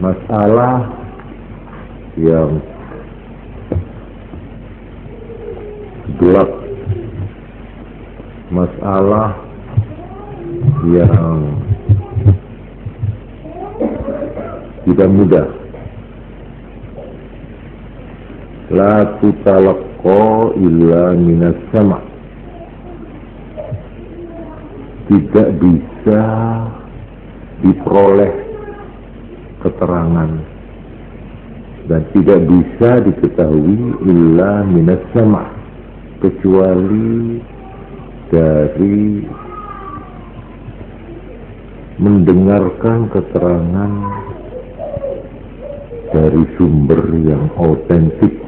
masalah yang gelap, masalah yang tidak mudah. La tutalaqqa illa minas sama', tidak bisa diperoleh keterangan dan tidak bisa diketahui illa minas sama', kecuali dari mendengarkan keterangan dari sumber yang autentik.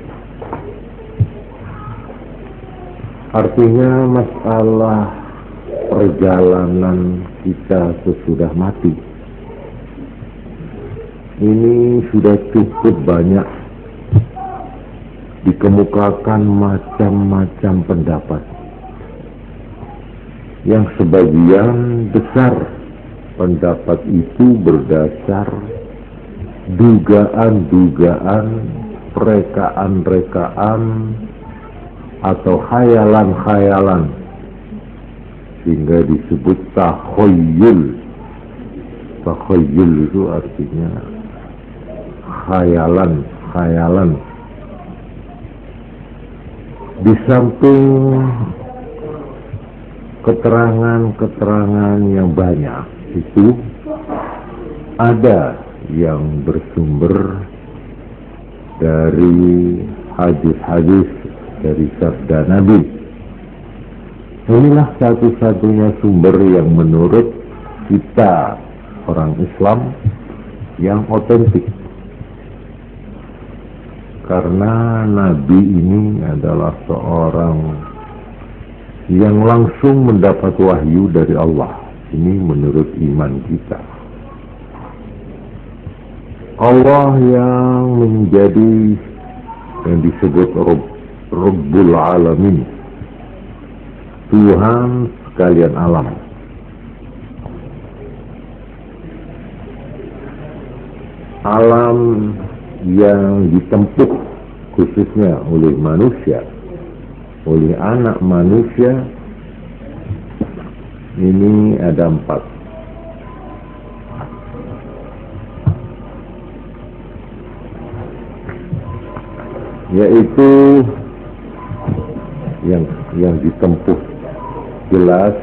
Artinya masalah perjalanan kita sesudah mati ini sudah cukup banyak dikemukakan macam-macam pendapat, yang sebagian besar pendapat itu berdasar dugaan-dugaan, rekaan-rekaan atau khayalan-khayalan, sehingga disebut takhayyul. Takhayyul itu artinya khayalan. Di samping keterangan-keterangan yang banyak itu, ada yang bersumber dari hadis-hadis dari sabda Nabi. Inilah satu-satunya sumber yang menurut kita orang Islam yang otentik, karena Nabi ini adalah seorang yang langsung mendapat wahyu dari Allah. Ini menurut iman kita. Allah yang menjadi yang disebut Rabbul Alamin, Tuhan sekalian alam. Alam yang ditempuh khususnya oleh manusia, oleh anak manusia, ini ada 4. Yaitu yang ditempuh jelas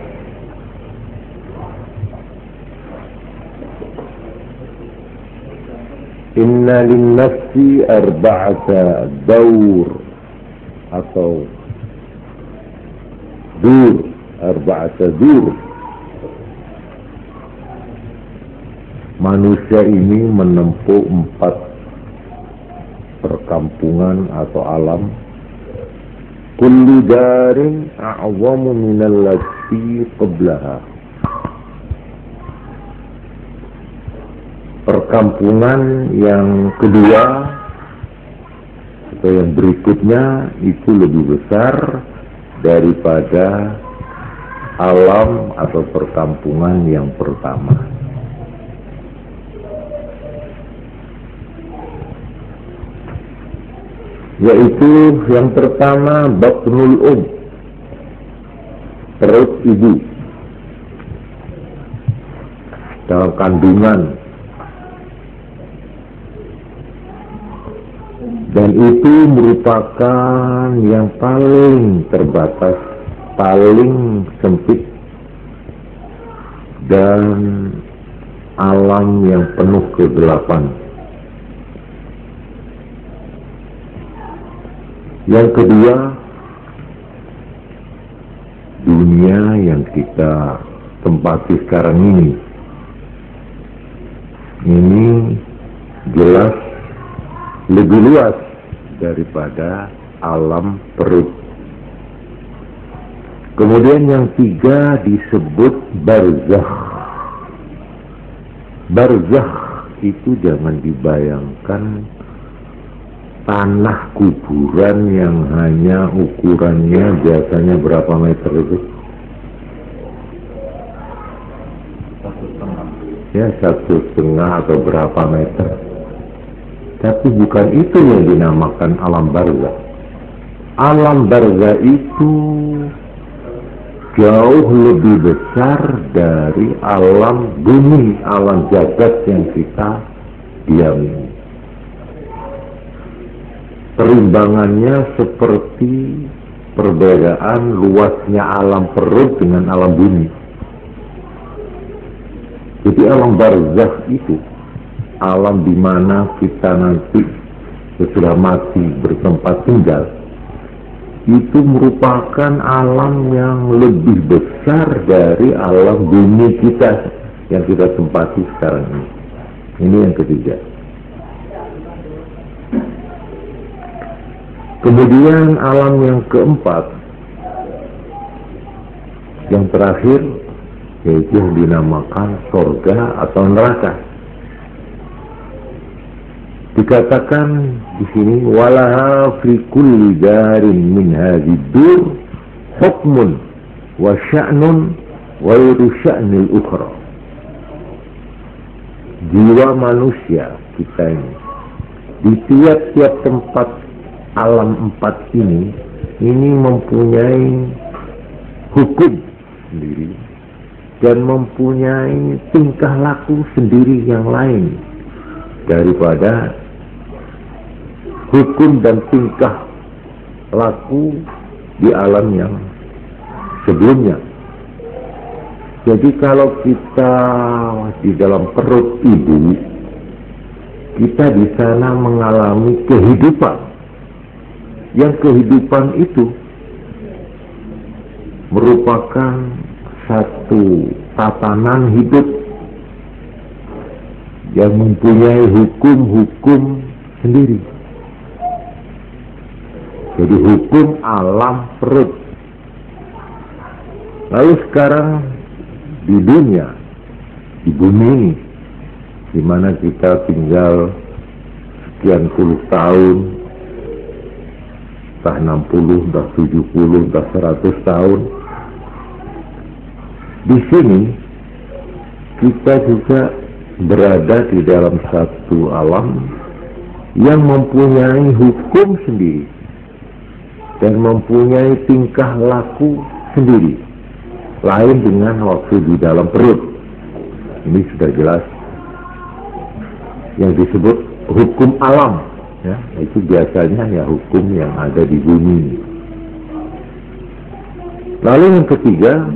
inna linnafsi arba'ata daur atau arba'ata dur. Manusia ini menempuh 4 perkampungan atau alam. Kullu darin a'zamu minal lati qablaha. Perkampungan yang kedua atau yang berikutnya itu lebih besar daripada alam atau perkampungan yang pertama. Yaitu yang pertama batnul perut ibu, dalam kandungan, dan itu merupakan yang paling terbatas, paling sempit, dan alam yang penuh kegelapan. Yang kedua, dunia yang kita tempati sekarang ini. Ini jelas lebih luas daripada alam perut. Kemudian yang 3 disebut barzakh. Barzakh itu jangan dibayangkan tanah kuburan yang hanya ukurannya biasanya berapa meter itu? 1,5. Ya, 1,5 atau berapa meter. Tapi bukan itu yang dinamakan alam barzakh. Alam barzakh itu jauh lebih besar dari alam bumi, alam jagat yang kita diami. Perimbangannya seperti perbedaan luasnya alam perut dengan alam bumi. Jadi alam barzakh itu alam di mana kita nanti sesudah mati bertempat tinggal, itu merupakan alam yang lebih besar dari alam bumi kita yang kita tempati sekarang ini. Ini yang ketiga. Kemudian alam yang keempat, yang terakhir, yaitu yang dinamakan surga atau neraka. Dikatakan di sini, walaha fi kulli darin min hadhihi dur hukmun wa sya'nun ghairu sya'nil ukhra. Jiwa manusia kita ini di tiap-tiap tempat alam empat ini mempunyai hukum sendiri dan mempunyai tingkah laku sendiri yang lain daripada hukum dan tingkah laku di alam yang sebelumnya. Jadi kalau kita di dalam perut ibu, kita di sana mengalami kehidupan. Yang kehidupan itu merupakan satu tatanan hidup yang mempunyai hukum-hukum sendiri. Jadi hukum alam perut. Lalu sekarang di dunia, di bumi ini, di mana kita tinggal sekian puluh tahun, entah 60, entah 70, entah 100 tahun. Di sini kita juga berada di dalam satu alam yang mempunyai hukum sendiri dan mempunyai tingkah laku sendiri, lain dengan waktu di dalam perut. Ini sudah jelas yang disebut hukum alam, ya, itu biasanya ya hukum yang ada di bumi. Lalu yang ketiga,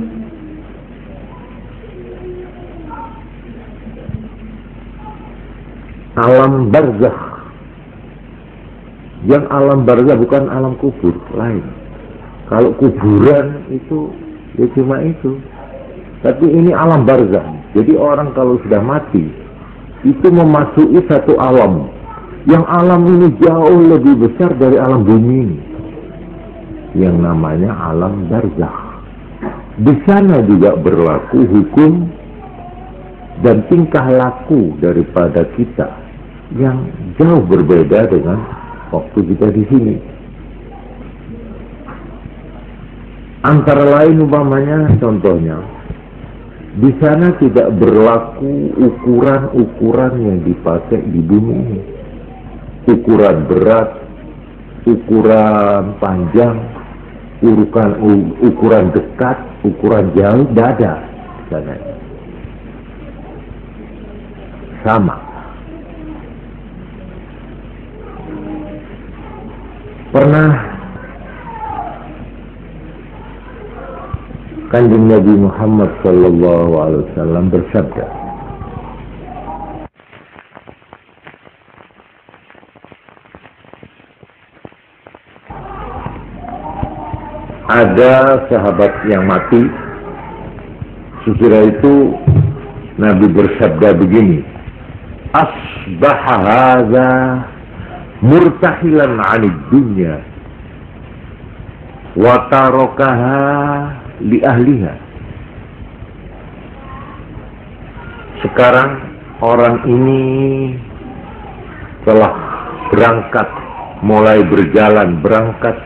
alam barzakh. Yang alam barzakh bukan alam kubur, lain. Kalau kuburan itu ya cuma itu. Tapi ini alam barzakh. Jadi orang kalau sudah mati itu memasuki satu alam. Yang alam ini jauh lebih besar dari alam bumi ini, yang namanya alam barzakh. Di sana juga berlaku hukum dan tingkah laku daripada kita yang jauh berbeda dengan waktu kita di sini. Antara lain umpamanya, contohnya, di sana tidak berlaku ukuran-ukuran yang dipakai di bumi ini. Ukuran berat, ukuran panjang, ukuran dekat, ukuran jauh, tidak ada di sana. Sama. Pernah Kanjeng Nabi Muhammad SAW bersabda, ada sahabat yang mati. Sesudah itu Nabi bersabda begini, asbaha hadza murtahilan 'anid dunya wa tarakaha li ahliha. Sekarang orang ini telah berangkat, mulai berangkat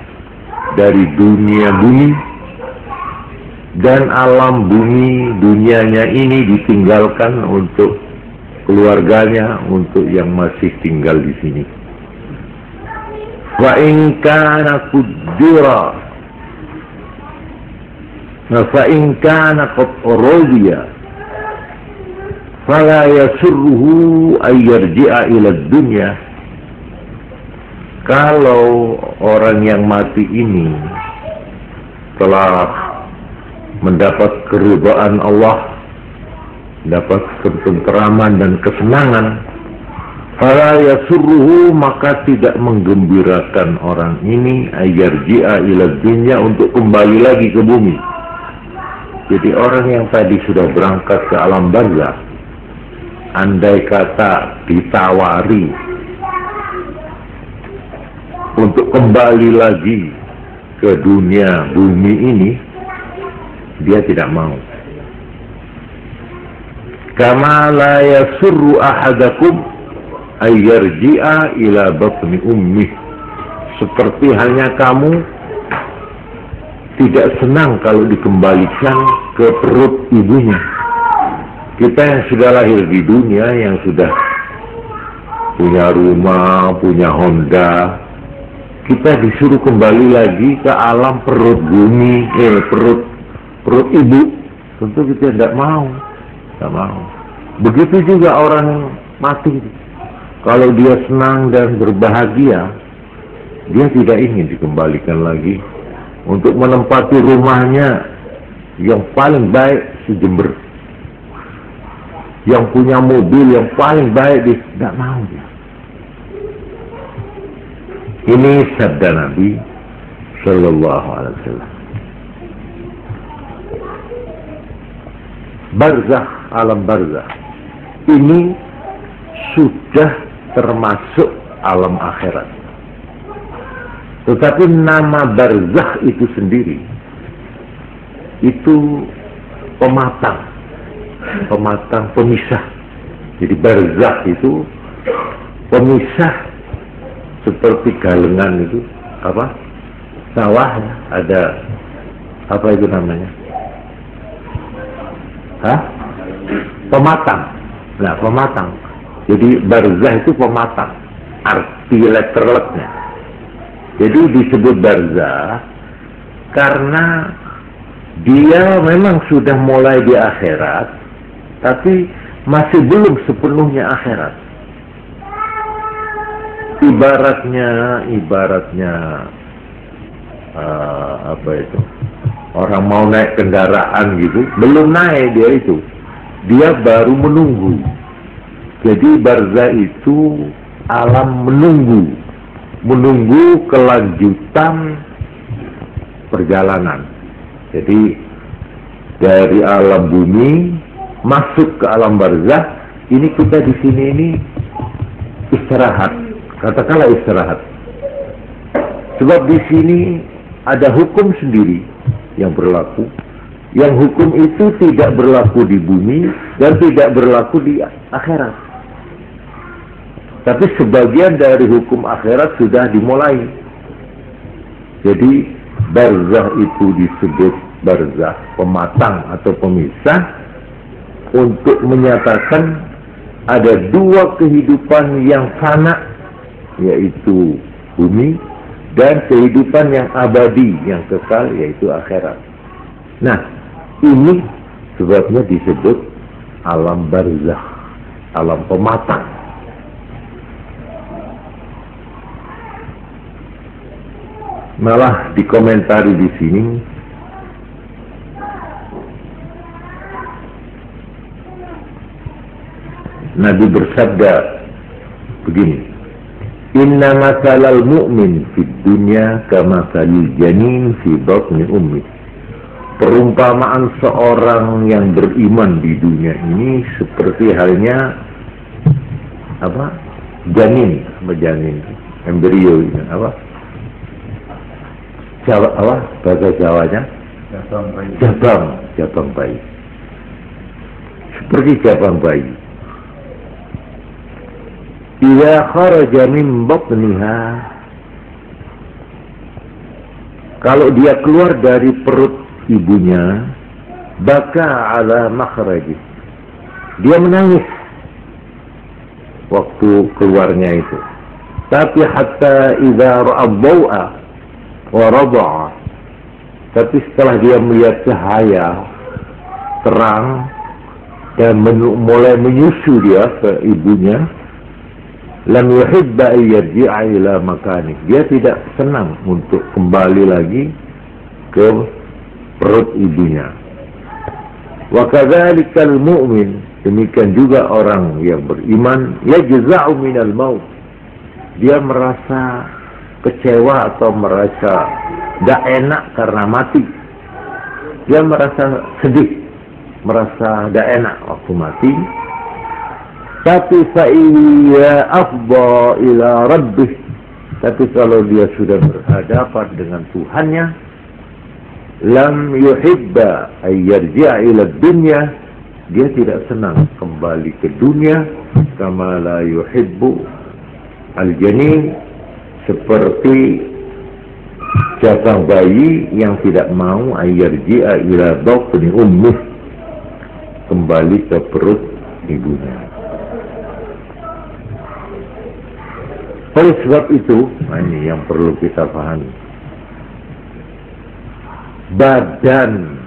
dari dunia bumi, dan alam bumi dunianya ini ditinggalkan untuk keluarganya, untuk yang masih tinggal di sini. Wa in kana qudira, fa in kana qad radiya fala yasurruhu ay yarji'a ila dunya. Kalau orang yang mati ini telah mendapat keridhaan Allah, dapat ketenteraman dan kesenangan, fala yasurruhu, maka tidak menggembirakan orang ini ayarji'a ila dunya, untuk kembali lagi ke bumi. Jadi orang yang tadi sudah berangkat ke alam barzakh, andai kata ditawari untuk kembali lagi ke dunia bumi ini, dia tidak mau. Kama la yasurru ahadakum ayyarji'a ila batni ummih, seperti halnya kamu tidak senang kalau dikembalikan ke perut ibunya. Kita yang sudah lahir di dunia, yang sudah punya rumah, punya Honda, kita disuruh kembali lagi ke alam perut bumi, perut ibu, tentu kita tidak mau. Tidak mau. Begitu juga orang mati. Kalau dia senang dan berbahagia, dia tidak ingin dikembalikan lagi untuk menempati rumahnya yang paling baik se-Jember, yang punya mobil yang paling baik, dia tidak mau dia. Ini sabda Nabi Sallallahu Alaihi Wasallam. Barzakh, alam barzakh ini sudah termasuk alam akhirat. Tetapi nama barzakh itu sendiri itu pematang, pemisah. Jadi barzakh itu pemisah, seperti galengan itu apa? Sawah, ada apa itu namanya? Pematang. Nah, pematang. Jadi barzakh itu pematang, arti letterletnya. Jadi disebut barzakh karena dia memang sudah mulai di akhirat, tapi masih belum sepenuhnya akhirat. Ibaratnya apa itu? Orang mau naik kendaraan gitu, belum naik dia itu, dia baru menunggu. Jadi barzakh itu alam menunggu kelanjutan perjalanan. Jadi dari alam bumi masuk ke alam barzakh, ini kita di sini ini istirahat, katakanlah istirahat. Sebab di sini ada hukum sendiri yang berlaku, yang hukum itu tidak berlaku di bumi dan tidak berlaku di akhirat. Tapi sebagian dari hukum akhirat sudah dimulai. Jadi barzakh itu disebut barzakh pematang atau pemisah, untuk menyatakan ada dua kehidupan yang fana, yaitu bumi, dan kehidupan yang abadi, yang kekal, yaitu akhirat. Nah, ini sebabnya disebut alam barzakh, alam pematang. Malah dikomentari di sini, Nabi bersabda begini, Inna masalal mu'min fid dunya kamasalil janin fi batni ummi. Perumpamaan seorang yang beriman di dunia ini seperti halnya apa? Janin, embrio ini apa? Jawa, apa? Bahasa Jawanya? Jabang bayi. Seperti jabang bayi. Idza kharaja min batniha, kalau dia keluar dari perut ibunya, baka ala makhraji, dia menangis waktu keluarnya itu. Tapi hatta idza ra'a ad-daw'a wa rada'a, tapi setelah dia melihat cahaya terang dan mulai menyusu dia ke ibunya, lam yuhibba an yarji'a ila makani, dia tidak senang untuk kembali lagi ke perut ibunya. Wa kadzalikal mu'min, demikian juga orang yang beriman, yajza'u minal maut, dia merasa kecewa atau merasa tidak enak karena mati. Dia merasa sedih, merasa tidak enak waktu mati. Tapi fa'iyya afda ila rabbih, tapi kalau dia sudah berhadapan dengan Tuhannya, lam yuhibba ay yarji'a ila dunya, dia tidak senang kembali ke dunia. Kama la yuhibbu al-janin, seperti jabang bayi yang tidak mau ay yarji'a ila batni ummih, kembali ke perut ibunya. Oleh sebab itu, ini yang perlu kita pahami. Badan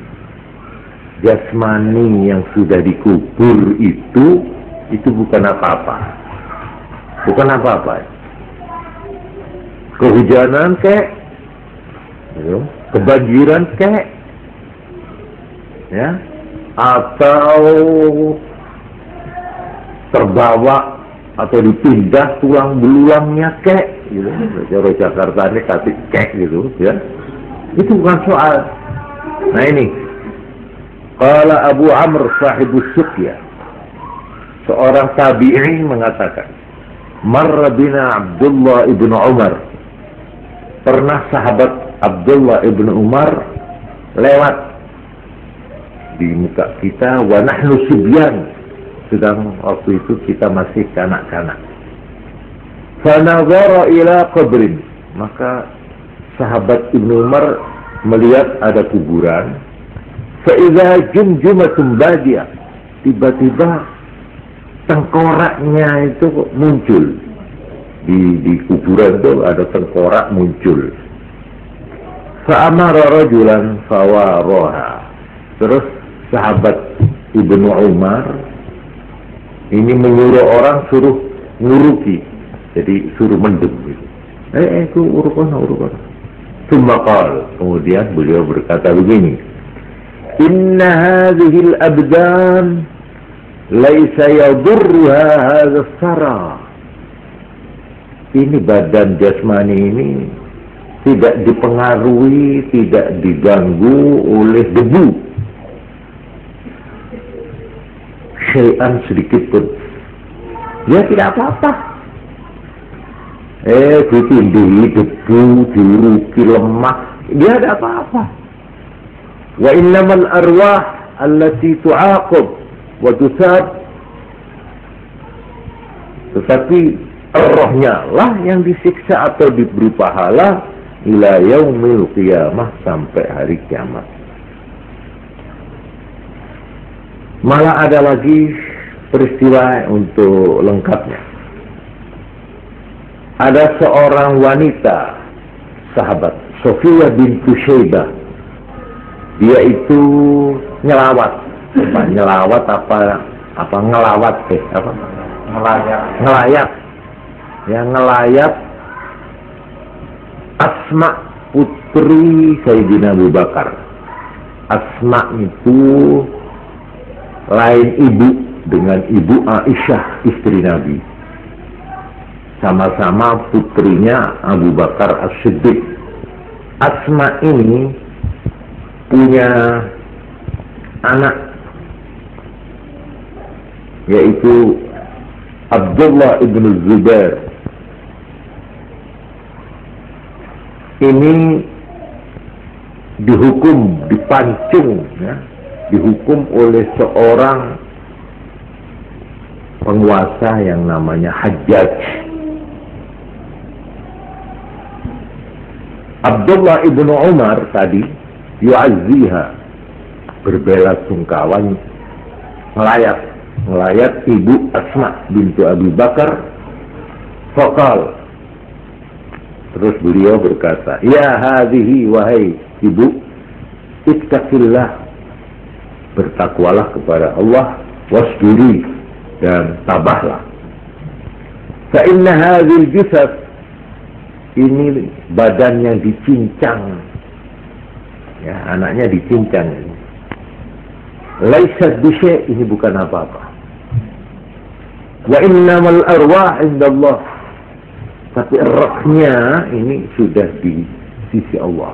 jasmani yang sudah dikubur itu bukan apa-apa. Bukan apa-apa. Kehujanan kek, kebanjiran kek, ya, atau terbawa atau dipindah tulang belulangnya kek, gitu. Cara Jakarta ini kasih kek gitu, ya. Itu bukan soal. Nah ini, qala Abu Amr sahibus Suqya, seorang tabi'i mengatakan, marra bina Abdullah ibn Umar, pernah sahabat Abdullah ibn Umar lewat di muka kita, wa nahnu subyan, sedang waktu itu kita masih kanak-kanak. Fanazara ila qabrin, maka sahabat Ibnu Umar melihat ada kuburan. Fa'idha jumjumatun badiyah, tiba-tiba tengkoraknya itu muncul. Di kuburan itu ada tengkorak muncul. Fa'amara rajulan fawaraha, terus sahabat Ibnu Umar ini menyuruh orang suruh nguruki, jadi suruh mendem gitu. Itu urukan. Sumakal, kemudian beliau berkata begini, inna hadhil abdan laisa yadurruha hadha sara, ini badan jasmani ini tidak dipengaruhi, tidak diganggu oleh debu, syai'an sedikit pun, dia tidak apa-apa. Ditindih debu, diuruki lemah, dia ada apa-apa. Wa innamal arwah allati tu'aqab wa tusab, tetapi rohnya lah yang disiksa atau diberi pahala ila yaumil qiyamah, sampai hari kiamat. Malah ada lagi peristiwa untuk lengkapnya. Ada seorang wanita sahabat, Sofiyah bintu Syaibah, dia itu ngelawat ngelayat, ya, ngelayat Asma putri Sayyidina Abu Bakar. Asma itu lain ibu dengan ibu Aisyah, istri Nabi. Sama-sama putrinya Abu Bakar As-Siddiq. Asma ini punya anak, yaitu Abdullah ibn Zubair. Ini dihukum, dipancung, ya, dihukum oleh seorang penguasa yang namanya Hajjaj. Abdullah ibn Umar tadi yu'azziha, berbela sungkawa, melayat melayat ibu Asma bintu Abi Bakar. Faqal, terus beliau berkata, ya hadhihi, wahai ibu, ittaqillah, bertakwalah kepada Allah, wasbiri, dan tabahlah. Fa inna hadhil jusad, ini badannya dicincang, ya, anaknya dicincang. Laisat bisyai, ini bukan apa-apa. Wa innamal arwah indallah, tapi rohnya ini sudah di sisi Allah.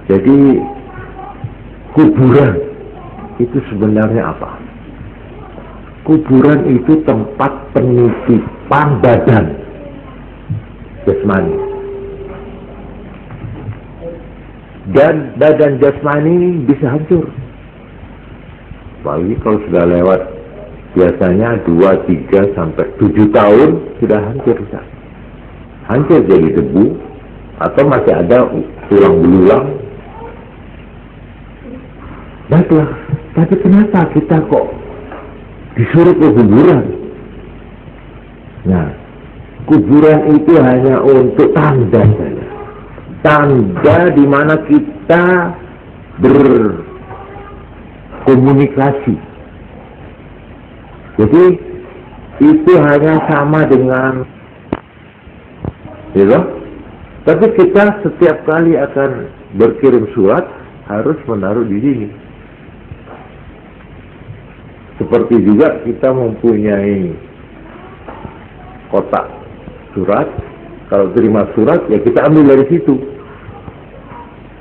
Jadi kuburan itu sebenarnya apa? Kuburan itu tempat penitipan badan jasmani. Dan badan jasmani bisa hancur. Apalagi kalau sudah lewat biasanya 2, 3, sampai 7 tahun sudah hancur. Hancur jadi debu, atau masih ada tulang belulang. Baiklah, tapi kenapa kita kok disuruh ke kuburan? Nah, kuburan itu hanya untuk tanda saja. Tanda di mana kita berkomunikasi. Jadi itu hanya sama dengan, ya, tapi kita setiap kali akan berkirim surat harus menaruh di sini. Seperti juga kita mempunyai kotak surat, kalau terima surat ya kita ambil dari situ.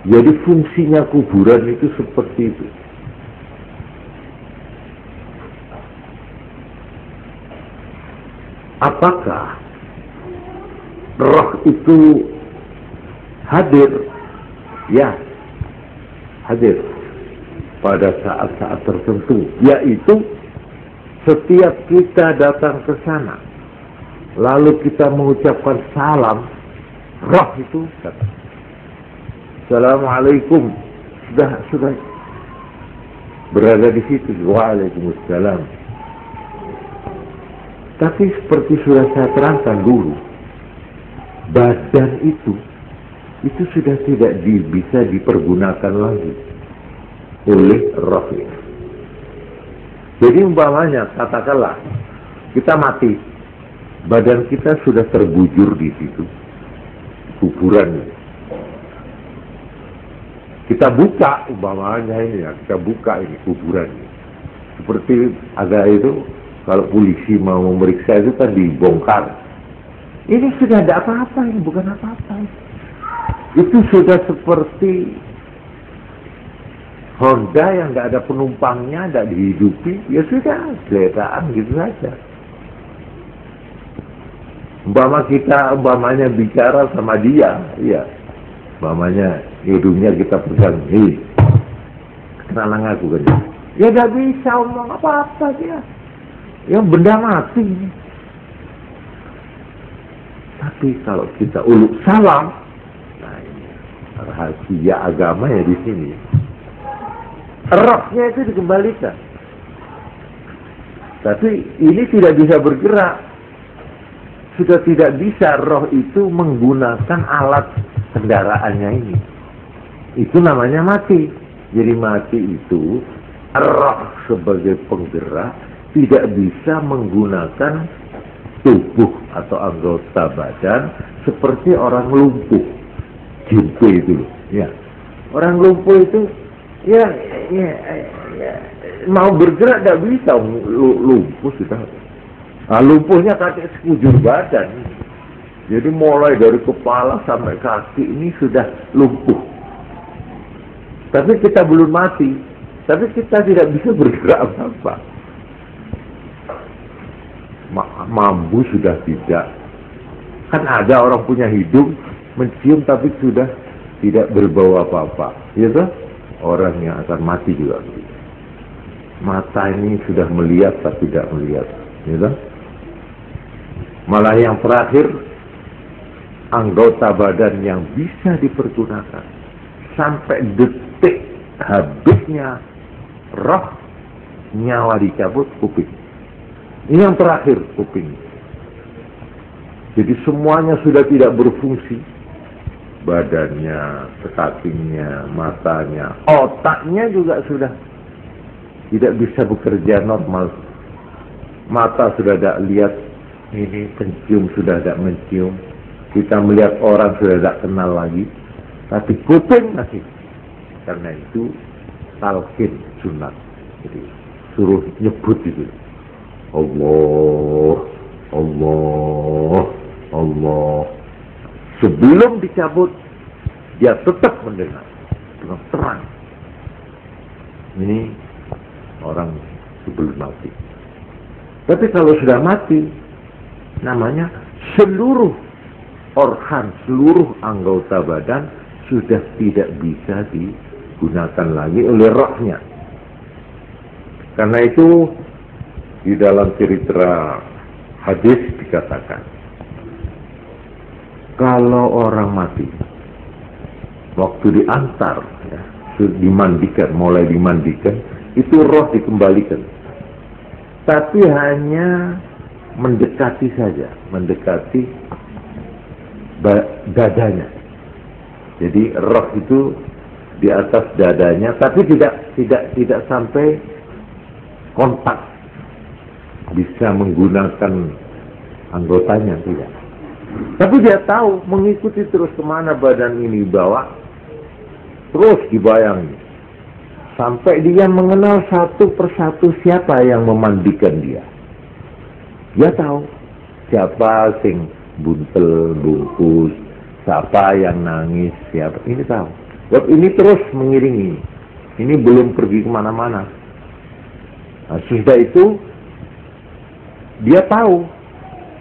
Jadi fungsinya kuburan itu seperti itu. Apakah roh itu hadir? Ya, hadir pada saat-saat tertentu, yaitu setiap kita datang ke sana, lalu kita mengucapkan salam, roh itu datang. Assalamualaikum, sudah berada di situ. Waalaikumsalam. Tapi seperti sudah saya terangkan dulu, badan itu sudah tidak bisa dipergunakan lagi oleh roh ini. Jadi umpamanya, katakanlah kita mati, badan kita sudah terbujur di situ, kuburan. Kita buka umpamanya ini ya, kita buka ini kuburan. Seperti ada itu, kalau polisi mau memeriksa itu kan dibongkar. Ini sudah tidak apa-apa, ini bukan apa-apa. Itu sudah seperti Honda yang tidak ada penumpangnya, tidak dihidupi, ya sudah, geletaan gitu saja. Umpamanya bicara sama dia, iya. Umpamanya hidungnya kita pegang, hei, kenalan aku kan. Ya tidak bisa omong apa-apa dia. Yang benda mati. Tapi kalau kita uluk salam, nah ini rahasia agama ya di sini. Rohnya itu dikembalikan. Tapi ini tidak bisa bergerak. Sudah tidak bisa roh itu menggunakan alat kendaraannya ini. Itu namanya mati. Jadi mati itu roh sebagai penggerak tidak bisa menggunakan tubuh atau anggota badan seperti orang lumpuh. Jimpe itu, ya. Orang lumpuh itu, ya, mau bergerak tidak bisa, lumpuh sudah. Nah, lumpuhnya kakek sekujur badan. Jadi mulai dari kepala sampai kaki ini sudah lumpuh. Tapi kita belum mati. Tapi kita tidak bisa bergerak apa-apa. Mambu sudah tidak. Kan ada orang punya hidung, mencium tapi sudah tidak berbau apa-apa. Gitu? Orang yang akan mati juga. Mata ini sudah melihat tapi tidak melihat. Gitu? Malah yang terakhir, anggota badan yang bisa dipergunakan sampai detik habisnya roh nyawa dicabut, kuping. Ini yang terakhir, kuping. Jadi semuanya sudah tidak berfungsi. Badannya, kakinya, matanya, otaknya juga sudah tidak bisa bekerja normal. Mata sudah tidak lihat, ini pencium sudah tidak mencium. Kita melihat orang sudah tidak kenal lagi. Tapi kuping masih. Karena itu talqin sunat. Jadi suruh nyebut itu. Allah, Allah, Allah. Sebelum dicabut, dia tetap mendengar dengan terang. Ini orang sebelum mati. Tapi kalau sudah mati, namanya seluruh organ, seluruh anggota badan sudah tidak bisa digunakan lagi oleh rohnya. Karena itu di dalam cerita hadis dikatakan, kalau orang mati, waktu diantar, ya, dimandikan, mulai dimandikan, itu roh dikembalikan. Tapi hanya mendekati saja, mendekati dadanya. Jadi roh itu di atas dadanya, tapi tidak sampai kontak, bisa menggunakan anggotanya, tidak. Tapi dia tahu mengikuti terus kemana badan ini bawa, terus dibayangi. Sampai dia mengenal satu persatu siapa yang memandikan dia. Dia tahu siapa sing buntel, bungkus, siapa yang nangis, siapa. Ini tahu. Sebab ini terus mengiringi. Ini belum pergi kemana-mana. Nah, sudah itu dia tahu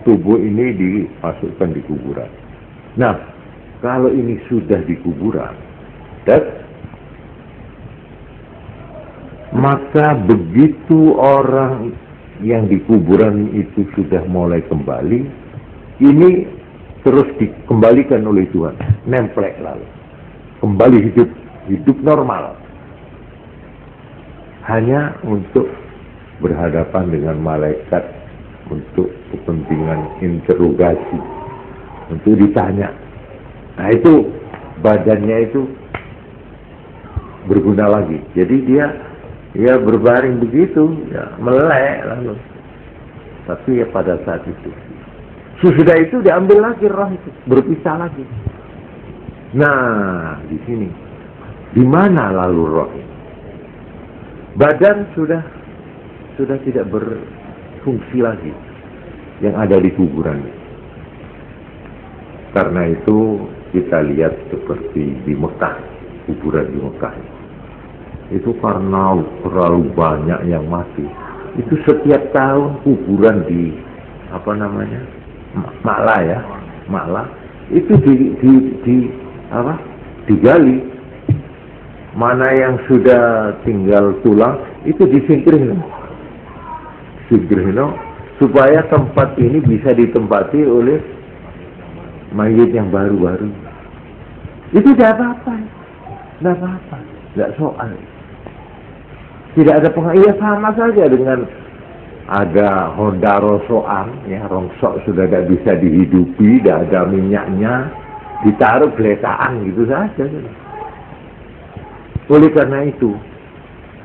tubuh ini dimasukkan di kuburan. Nah, kalau ini sudah di kuburan, maka begitu orang yang di kuburan itu sudah mulai kembali, ini terus dikembalikan oleh Tuhan, nemplek lalu, kembali hidup normal, hanya untuk berhadapan dengan malaikat, untuk kepentingan interogasi, untuk ditanya. Nah itu badannya itu berguna lagi. Jadi dia berbaring begitu, ya melek lalu. Tapi ya pada saat itu, sesudah itu diambil lagi roh itu, berpisah lagi. Nah di sini, di mana lalu roh ini? Badan sudah tidak fungsi lagi yang ada di kuburan. Karena itu kita lihat seperti di Mekah, kuburan di Mekah itu karena terlalu banyak yang mati. Itu setiap tahun kuburan di Maklah itu digali. Mana yang sudah tinggal tulang itu disingkirin. Supaya tempat ini bisa ditempati oleh mayit yang baru-baru. Itu tidak apa-apa, tidak soal. Tidak ada pengaruh, sama saja dengan ada Honda rosokan, ya rongsok sudah tidak bisa dihidupi, tidak ada minyaknya, ditaruh geletaan gitu saja. Oleh karena itu,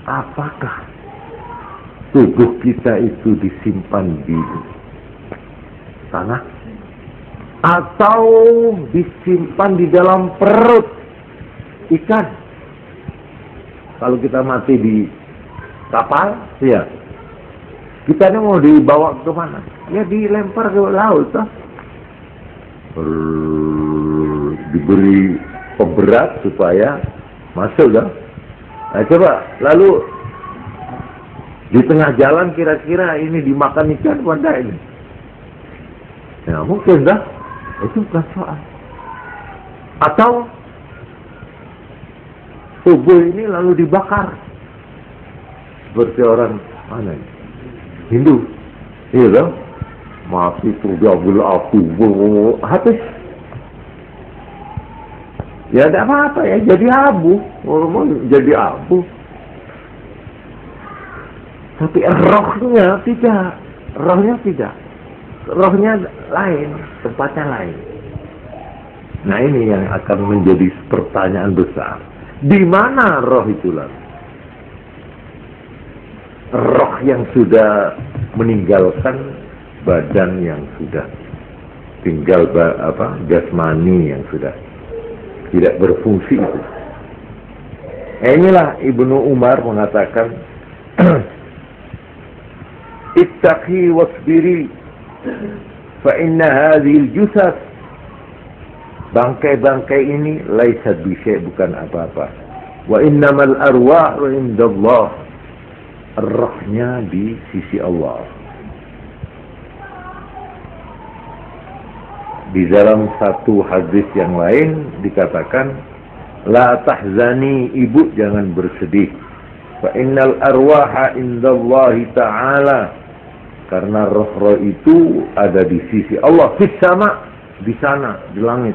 apakah tubuh kita itu disimpan di tanah atau disimpan di dalam perut ikan? Kalau kita mati di kapal, ya kita ini mau dibawa ke mana? Ya dilempar ke laut, toh. Diberi pemberat supaya masuk, toh. Nah coba, lalu di tengah jalan kira-kira ini dimakan ikan pada ini. Ya mungkin dah. Itu bukan soal. Atau tubuh ini lalu dibakar. Seperti orang mana ini? Hindu. Iya dong. Mati sudah gula api. Habis. Ya tidak apa-apa ya. Jadi abu. Jadi abu. Tapi rohnya tidak. Rohnya tidak. Rohnya lain, tempatnya lain. Nah ini yang akan menjadi pertanyaan besar. Di mana roh itu lalu? Roh yang sudah meninggalkan badan yang sudah tinggal jasmani yang sudah tidak berfungsi itu. Inilah Ibnu Umar mengatakan, ittaqi wasbiri fa inna hadhil jusad, bangkai-bangkai ini laisat bisyai, bukan apa-apa. Wa innamal arwahu indallah, rohnya di sisi Allah. Di dalam satu hadis yang lain dikatakan, la tahzani, ibu jangan bersedih, fa innal arwaha indallahi ta'ala, karena roh-roh itu ada di sisi Allah, fis sama, di sana, di langit.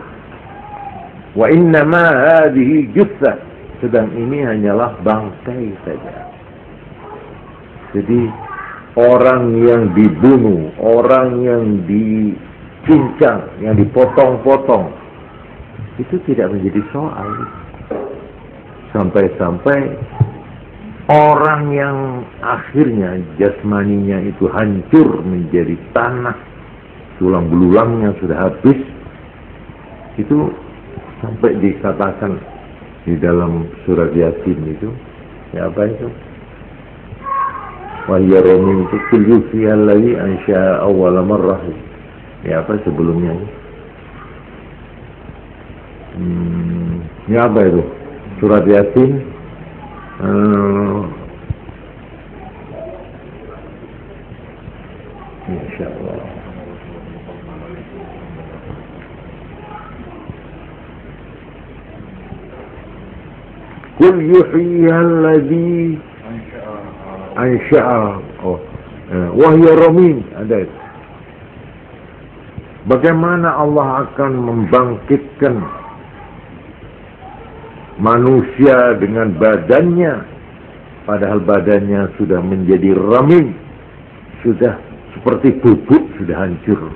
Wa innama hadhihi jussah, sedang ini hanyalah bangkai saja. Jadi orang yang dibunuh, orang yang dicincang, yang dipotong-potong, itu tidak menjadi soal. Sampai-sampai orang yang akhirnya jasmaninya itu hancur menjadi tanah, tulang belulangnya sudah habis, itu sampai dikatakan di dalam surat Yasin itu, ya apa itu? Wa hiya ramim kullu fiha alladhi ansha'a awwala marrah. Ya apa sebelumnya? Ya apa itu? Surat Yasin. Insyaallah. Qul yuhyiha alladhi ansha'a wa hiya ramim, ada itu. Bagaimana Allah akan membangkitkan manusia dengan badannya, padahal badannya sudah menjadi ramim, sudah seperti bubuk, sudah hancur.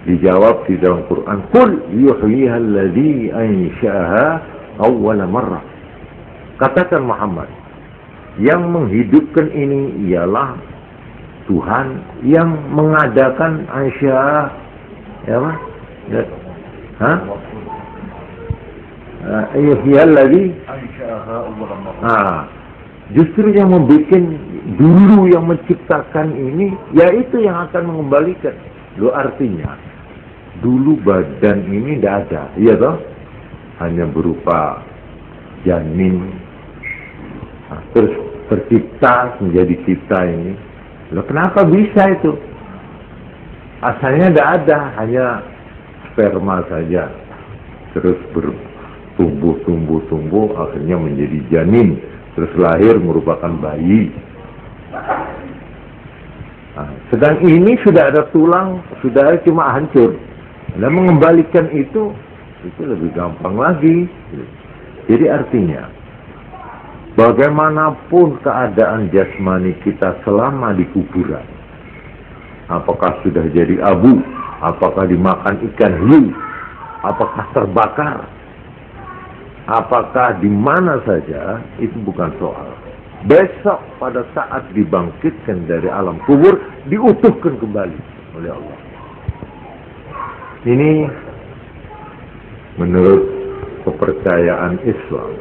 Dijawab di dalam Quran, qul yuhyiha alladhi ansha'aha awwala marrah. Katakan Muhammad, yang menghidupkan ini ialah Tuhan yang mengadakan ansya, ya apa? Hah? Yuhyihalladzi ansha'aha awwala marrah. Justru yang membuat dulu, yang menciptakan ini, yaitu yang akan mengembalikan. Lo artinya dulu badan ini tidak ada, iya toh? Hanya berupa janin, terus tercipta menjadi kita ini. Loh, kenapa bisa itu? Asalnya tidak ada, hanya sperma saja, terus bertumbuh, akhirnya menjadi janin, terus lahir merupakan bayi. Nah, sedang ini sudah ada tulang, sudah cuma hancur. Dan mengembalikan itu lebih gampang lagi. Jadi artinya, bagaimanapun keadaan jasmani kita selama di kuburan, apakah sudah jadi abu, apakah dimakan ikan hiu, apakah terbakar, apakah di mana saja, itu bukan soal. Besok pada saat dibangkitkan dari alam kubur, diutuhkan kembali oleh Allah. Ini menurut kepercayaan Islam.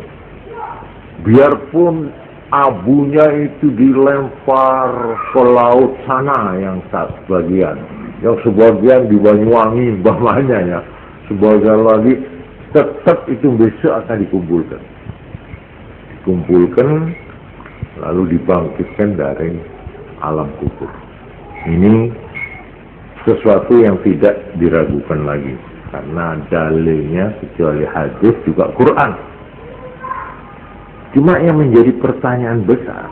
Biarpun abunya itu dilempar ke laut sana yang sebagian, yang sebagian di Banyuwangi umpamanya ya, sebagian lagi, tetap itu besok akan dikumpulkan lalu dibangkitkan dari alam kubur. Ini sesuatu yang tidak diragukan lagi, karena dalilnya kecuali hadis juga Quran. Cuma yang menjadi pertanyaan besar,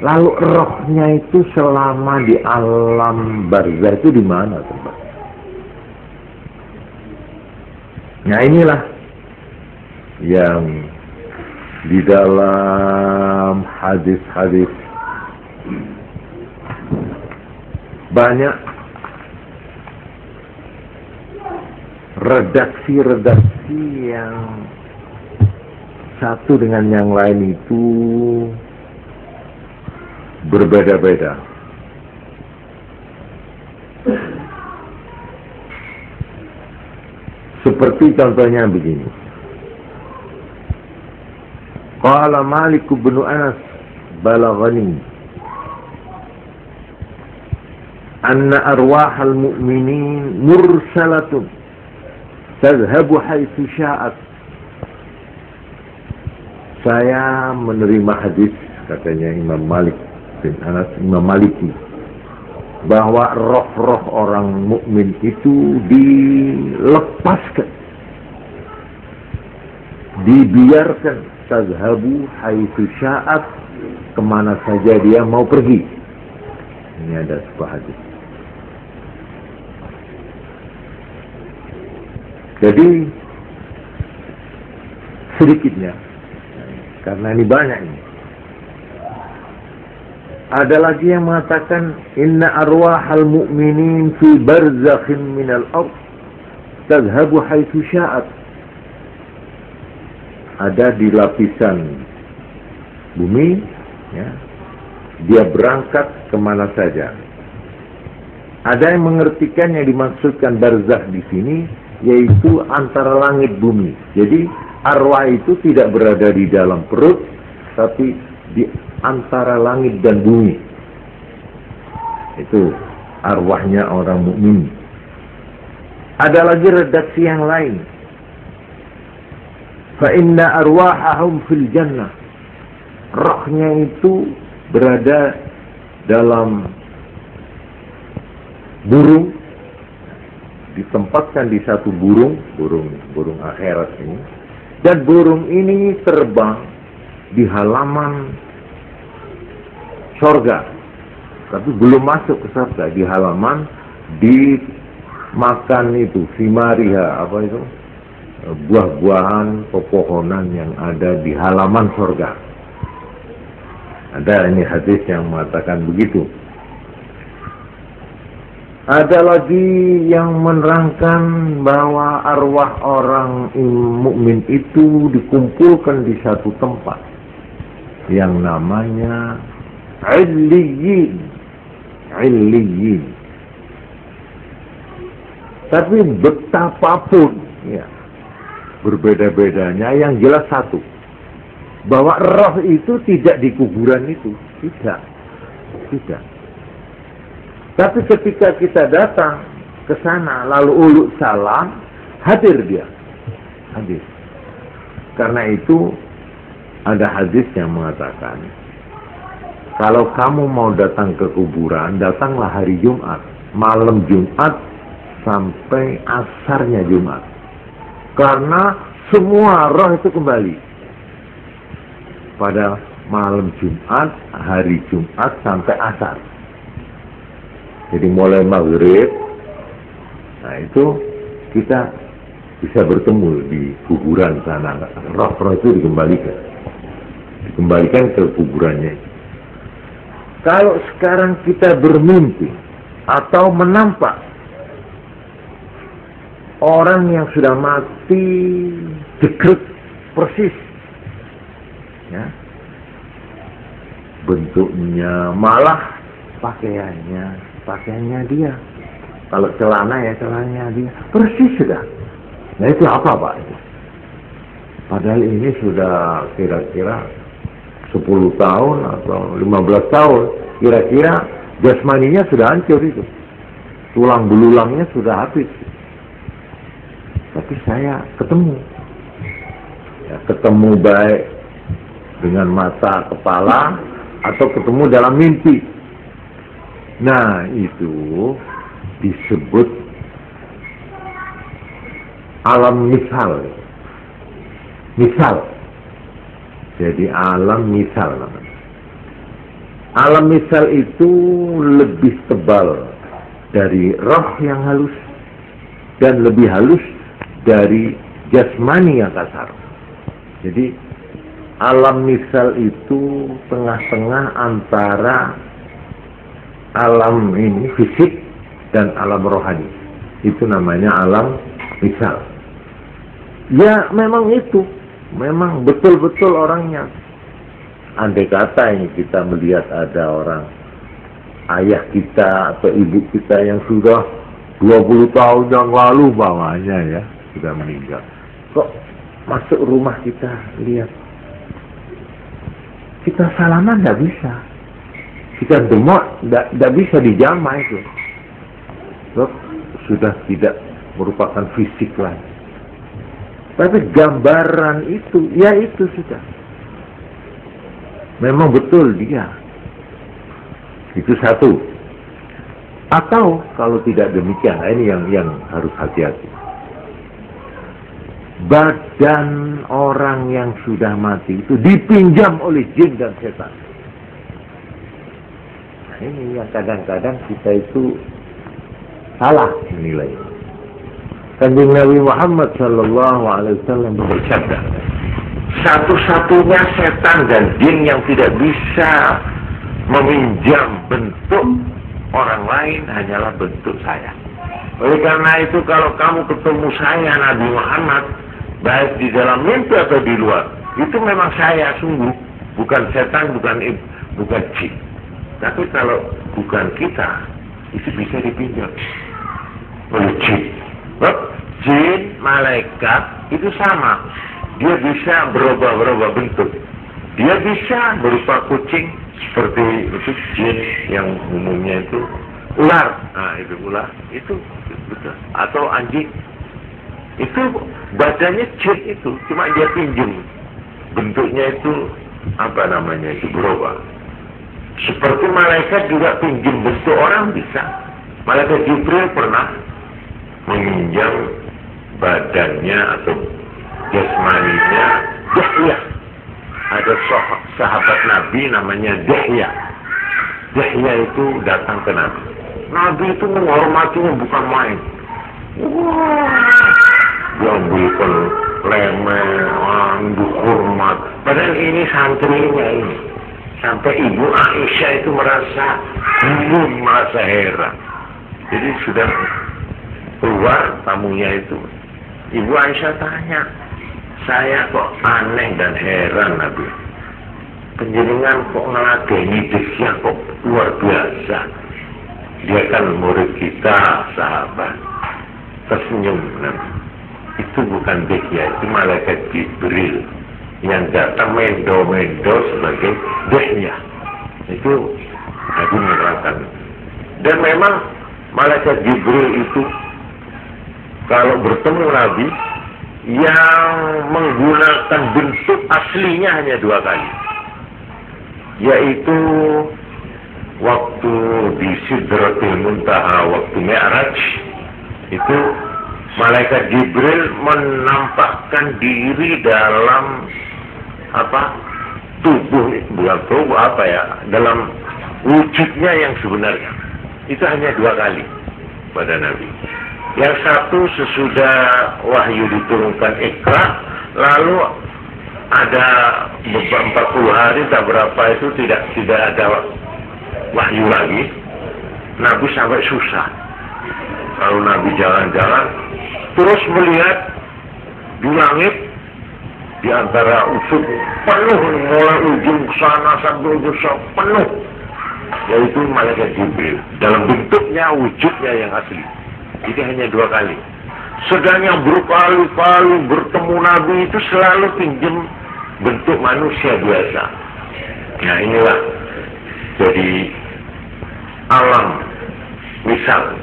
lalu rohnya itu selama di alam barzah itu di mana tempat? Nah inilah yang di dalam hadis-hadis banyak redaksi-redaksi yang satu dengan yang lain itu berbeda-beda. Seperti contohnya begini. Qala Malik bin Anas balaghani anna arwahal mu'minin mursalatun tadhhabu haitsu sya'at. Saya menerima hadis, katanya Imam Malik bin Anas, Imam Maliki, bahwa roh-roh orang mukmin itu dilepaskan, dibiarkan, tazhabu haitsu sya'at, kemana saja dia mau pergi. Ini ada sebuah hadis. Jadi sedikitnya, karena ini banyak ini. Ada lagi yang mengatakan inna arwahal mu'minin fi barzakhin minal ard tadhhabu haitsu sya'at. Ada di lapisan bumi, ya, dia berangkat kemana saja. Ada yang mengertikan yang dimaksudkan barzakh di sini yaitu antara langit bumi. Jadi arwah itu tidak berada di dalam perut, tapi di antara langit dan bumi. Itu arwahnya orang mukmin. Ada lagi redaksi yang lain. Fa inna arwahahum fil jannah. Rohnya itu berada dalam burung, ditempatkan di satu burung akhirat ini. Dan burung ini terbang di halaman sorga, tapi belum masuk ke sorga, di halaman, dimakan itu simariha, apa itu, buah-buahan pepohonan yang ada di halaman sorga. Ada ini hadis yang mengatakan begitu. Ada lagi yang menerangkan bahwa arwah orang mukmin itu dikumpulkan di satu tempat yang namanya Illiyin. Illiyin. Tapi betapapun ya berbeda-bedanya, yang jelas satu, bahwa roh itu tidak di kuburan itu, tidak. Tapi ketika kita datang ke sana lalu uluk salam, hadir dia. Hadir. Karena itu ada hadis yang mengatakan, kalau kamu mau datang ke kuburan, datanglah hari Jumat, malam Jumat sampai asarnya Jumat. Karena semua roh itu kembali pada malam Jumat, hari Jumat sampai asar. Jadi mulai maghrib, nah itu kita bisa bertemu di kuburan sana. Roh-roh itu dikembalikan ke kuburannya. Kalau sekarang kita bermimpi atau menampak orang yang sudah mati jegrek persis, ya, bentuknya, malah pakaiannya dia, kalau celana ya celananya dia persis sudah. Nah itu apa Pak? Padahal ini sudah kira-kira 10 tahun atau 15 tahun, kira-kira jasmaninya sudah hancur itu, tulang belulangnya sudah habis. Tapi saya ketemu baik dengan mata kepala atau ketemu dalam mimpi. Nah itu disebut alam misal. Jadi alam misal namanya. Alam misal itu lebih tebal dari roh yang halus dan lebih halus dari jasmani yang kasar. Jadi alam misal itu tengah-tengah antara alam ini fisik dan alam rohani. Itu namanya alam misal. Ya memang itu, memang betul-betul orangnya. Andai kata ini kita melihat ada orang, ayah kita atau ibu kita yang sudah 20 tahun yang lalu bawahnya ya, sudah meninggal. Kok masuk rumah kita lihat, kita salaman tidak bisa, kita demok tidak bisa dijamah itu. Kok sudah tidak merupakan fisik lagi. Tapi gambaran itu, ya itu sudah. Memang betul dia. Itu satu. Atau kalau tidak demikian, ini yang harus hati-hati. Badan orang yang sudah mati itu dipinjam oleh jin dan setan. Nah, ini yang kadang-kadang kita itu salah menilai. Kanjeng Nabi Muhammad SAW bersabda, satu-satunya setan dan jin yang tidak bisa meminjam bentuk orang lain hanyalah bentuk saya. Oleh karena itu kalau kamu ketemu saya Nabi Muhammad, baik di dalam mimpi atau di luar, itu memang saya sungguh, bukan setan, bukan jin. Tapi kalau bukan kita, itu bisa dipinjam oleh jin. Jin, malaikat itu sama. Dia bisa berubah-ubah bentuk. Dia bisa berupa kucing seperti itu jin yang umumnya itu ular. Nah itu ular itu betul. Atau anjing itu badannya jin itu, cuma dia pinjam bentuknya itu apa namanya itu berubah. Seperti malaikat juga pinjam bentuk orang bisa. Malaikat Jibril pernah meminjam badannya atau jasmaninya Dahya. Ada sahabat Nabi namanya Dahya. Dahya itu datang ke Nabi. Nabi itu menghormatinya bukan main. Wah, dia ambilkan lemeh, hormat. Padahal ini santrinya ini. Sampai Ibu Aisyah itu merasa bingung, merasa heran. Jadi sudah keluar tamunya itu. Ibu Aisyah tanya, saya kok aneh dan heran Nabi. Penjenengan kok ngeladeni Dahya kok luar biasa. Dia kan murid kita, sahabat. Tersenyum Nabi. Itu bukan Dahya, itu malaikat Jibril yang datang mendo-mendo sebagai Dahya. Itu Nabi menerangkan. Dan memang malaikat Jibril itu kalau bertemu Nabi yang menggunakan bentuk aslinya hanya 2 kali, yaitu waktu di Sidratul Muntaha, waktu Mi'raj itu malaikat Jibril menampakkan diri dalam dalam wujudnya yang sebenarnya. Itu hanya 2 kali pada Nabi. Yang satu sesudah wahyu diturunkan Iqra, lalu ada 40 hari tak berapa itu tidak ada wahyu lagi. Nabi sampai susah. Kalau Nabi jalan-jalan terus melihat di langit, di antara ufuk penuh, mulai ujung sana sampai ujung sana penuh, yaitu malaikat Jibril dalam bentuknya, wujudnya yang asli. Jadi hanya 2 kali. Sedang yang berkali-kali bertemu Nabi itu selalu pinjam bentuk manusia biasa. Nah inilah jadi alam misal.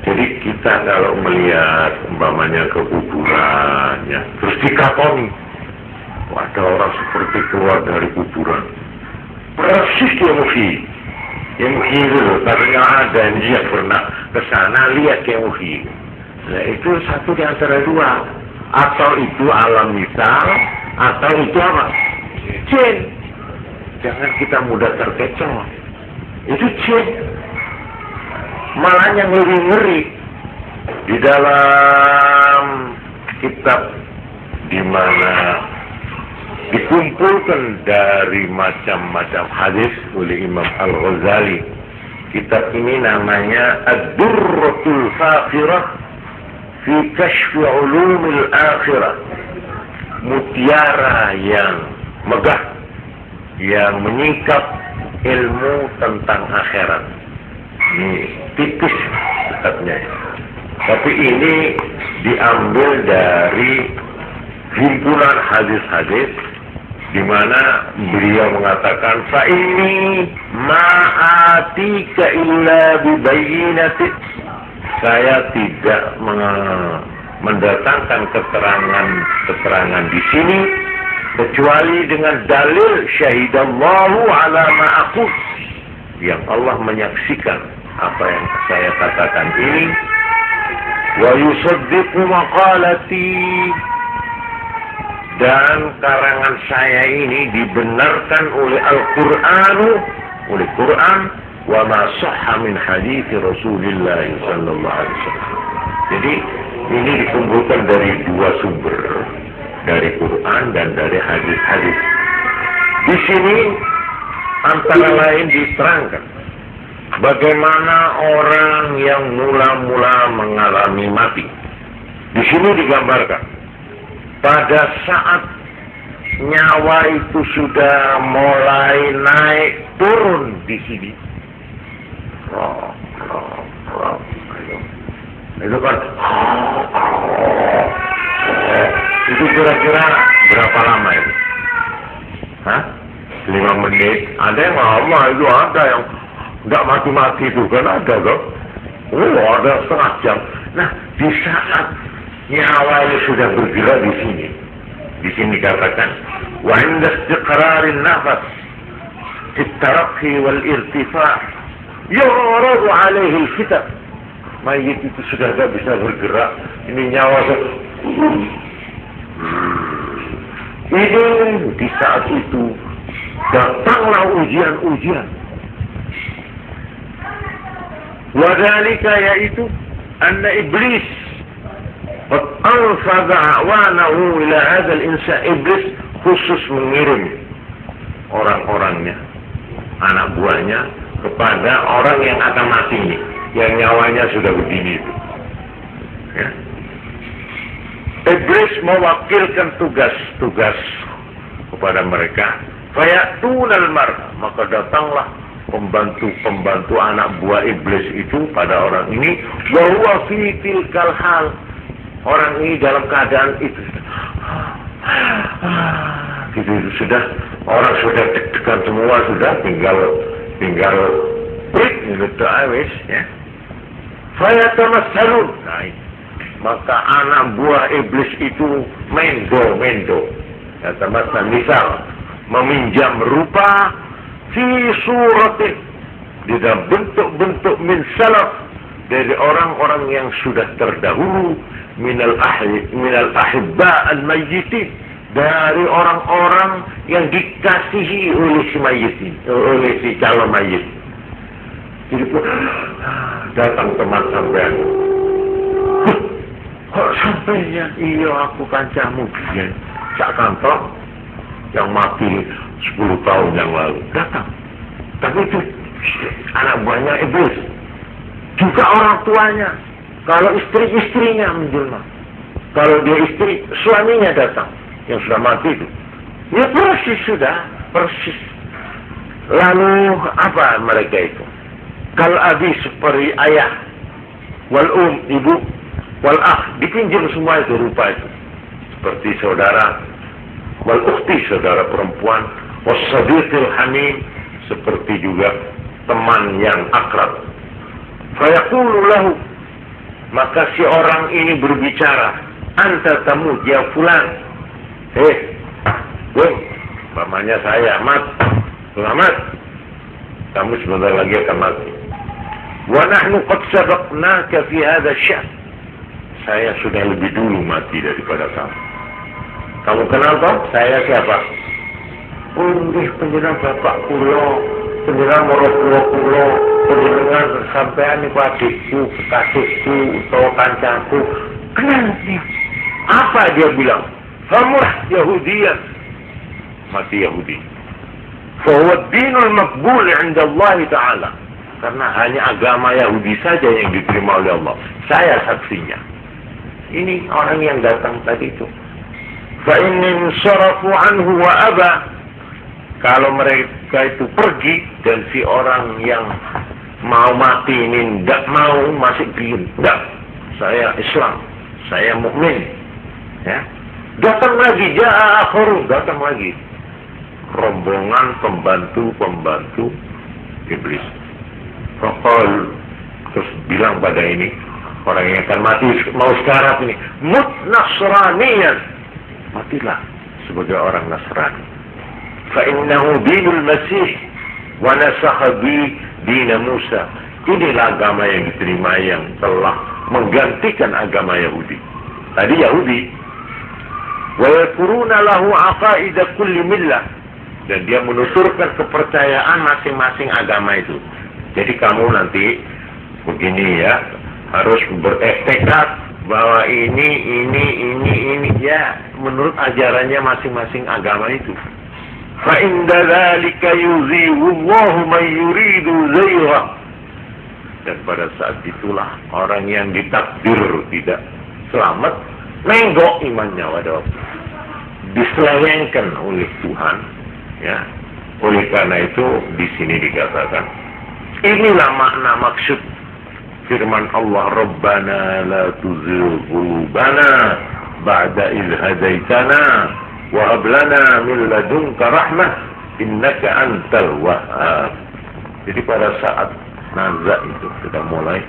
Jadi kita kalau melihat umpamanya ke kuburannya, terus dikakoni, ada orang seperti keluar dari kuburan, persis dia muhi. Yang muhi itu karena ada yang pernah ke sana lihat yang muhi. Nah itu satu di antara 2. Atau itu alam misal, atau itu apa? Jin. Jangan kita mudah terkecoh. Itu jin. Malah yang lebih ngeri di dalam kitab di mana dikumpulkan dari macam-macam hadis oleh Imam Al-Ghazali. Kitab ini namanya Ad-Durratul Fakhirah fi Kashfi Ulumil Akhirah. Mutiara yang megah yang menyingkap ilmu tentang akhirat. Ini tipis kitabnya. Tapi ini diambil dari himpunan hadis-hadis di mana beliau mengatakan fa inni ma'atika illa bibayyinatin. Saya tidak mendatangkan keterangan di sini kecuali dengan dalil syahidallahu ala ma aqul, yang Allah menyaksikan apa yang saya katakan ini, wa yusaddiqu maqalati, dan karangan saya ini dibenarkan oleh Al-Qur'anu, oleh Quran, wa ma sahha min hadits Rasulillah sallallahu alaihi wasallam. Jadi ini dikumpulkan dari dua sumber, dari Quran dan dari hadis-hadis. Di sini antara lain diterangkan bagaimana orang yang mula-mula mengalami mati. Di sini digambarkan pada saat nyawa itu sudah mulai naik turun di sini. Itu kan itu kira-kira berapa lama itu? 5 menit. Ada yang lama, itu ada yang nggak mati-mati itu kan ada loh. Ada setengah jam. Nah, di saat nyawa ini sudah bergerak di sini dikatakan wa inda istiqrarin nafas at-taraqi wal irtifa' yuradu alaihi al-fitan. Mayit itu sudah tidak bisa bergerak, ini nyawa ini di saat itu datanglah ujian-ujian. Wadhalika, yaitu anna iblis qad anfadha a'wanahu ila hadha al-insan. Iblis khusus mengirim orang-orangnya, anak buahnya, kepada orang yang akan mati ini, yang nyawanya sudah begini itu. Ya. Iblis mewakilkan tugas-tugas kepada mereka. Fayatunal mar, maka datanglah pembantu-pembantu anak buah iblis itu pada orang ini. Wa huwa fi tilkal hal, orang ini dalam keadaan itu. Gitu sudah, orang sudah deg-degan semua, sudah tinggal break gitu awis ya. Fayatamassalun, maka anak buah iblis itu mendo ya, termasuk misal meminjam rupa fi suratin, di dalam bentuk-bentuk min salaf, dari orang-orang yang sudah terdahulu, minal ahibba al-mayyitin, dari orang-orang yang dikasihi oleh si mayit, oleh si calon mayit. Jadi datang teman sampean, kok sampainya? Iya, aku kancamu biyen sak kantor yang mati 10 tahun yang lalu. Datang, tapi itu anak buahnya iblis, juga orang tuanya. Kalau istri-istrinya menjelma, kalau dia istri, suaminya datang yang sudah mati itu, ya persis. Lalu apa mereka itu? Kal abi, seperti ayah, wal ibu, wal dipinjam semua itu rupa itu, seperti saudara, wal ukhti, saudara perempuan, was sadiqil hamim, seperti juga teman yang akrab. Fayaqulu lahu, maka si orang ini berbicara, anta tamu ya fulan, mamanya saya selamat, kamu sebentar lagi akan mati. Wa nahnu qad sabaqnaka fi hadha sya'n, saya sudah lebih dulu mati daripada kamu. Kamu kenal toh saya siapa? Penjenengan bapak kula, penjenengan marang kula, penjenengan sampean niku adikku, kekasihku, utawa kancaku. Kenal dia. Apa dia bilang? Famurah Yahudiyan. mati Yahudi. Fahuwa dinul makbul 'inda Allah Ta'ala. Karena hanya agama Yahudi saja yang diterima oleh Allah. Saya saksinya. Ini orang yang datang tadi itu. Fa in sarafu anhu wa aba. Kalau mereka itu pergi dan si orang yang mau mati ini tidak mau, masih bilang, tidak, saya Islam, saya mukmin, ya. Datang lagi, ja'a akhir, datang lagi rombongan pembantu iblis. Fakal terus bilang pada ini orang yang akan mati mau sekarat ini, mut nasraniyan, matilah sebagai orang Nasrani. Fa innahu dinul Masih wa nasakha bi din Musa. Inilah agama yang diterima yang telah menggantikan agama Yahudi. Tadi Yahudi. Wa yakuruna lahu aqaida kulli millah. Dan dia menuturkan kepercayaan masing-masing agama itu. Jadi kamu nanti begini ya, harus bertekad bahwa ini ya menurut ajarannya masing-masing agama itu. Fa inda dzalika yuzihullahu man yuridu zayra. Dan pada saat itulah orang yang ditakdir tidak selamat menggok imannya pada waktu diselewengkan oleh Tuhan, ya. Oleh karena itu di sini dikatakan inilah makna maksud firman Allah, Rabbana la tuzigh qulubana ba'da idh hadaitana wa hab lana min ladunka rahmah innaka antal wahhab. Jadi pada saat nazak itu sudah mulai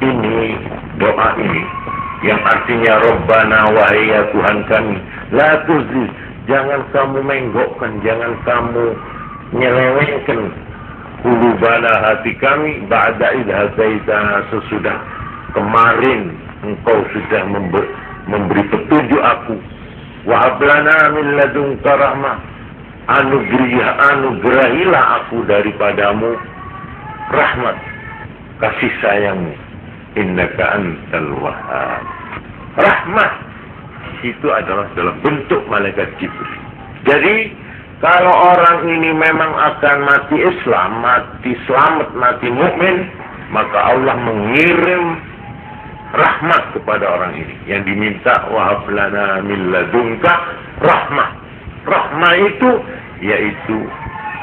ini doa ini yang artinya Rabbana, wahai ya Tuhan kami, la tuzigh, jangan kamu menggokkan, jangan kamu nyelewengkan qulubana, hati kami, ba'da idh hadaitana, sesudah kemarin engkau sudah memberi petunjuk aku. Wa hab lana min ladunka rahmah, anugerahilah aku daripadamu rahmat, kasih sayangmu, innaka antal wahhab. Rahmat itu adalah dalam bentuk malaikat Jibril. Jadi kalau orang ini memang akan mati Islam, mati selamat, mati mukmin, maka Allah mengirim rahmat kepada orang ini. Yang diminta wahab lana min ladunka rahmah. Rahmah itu yaitu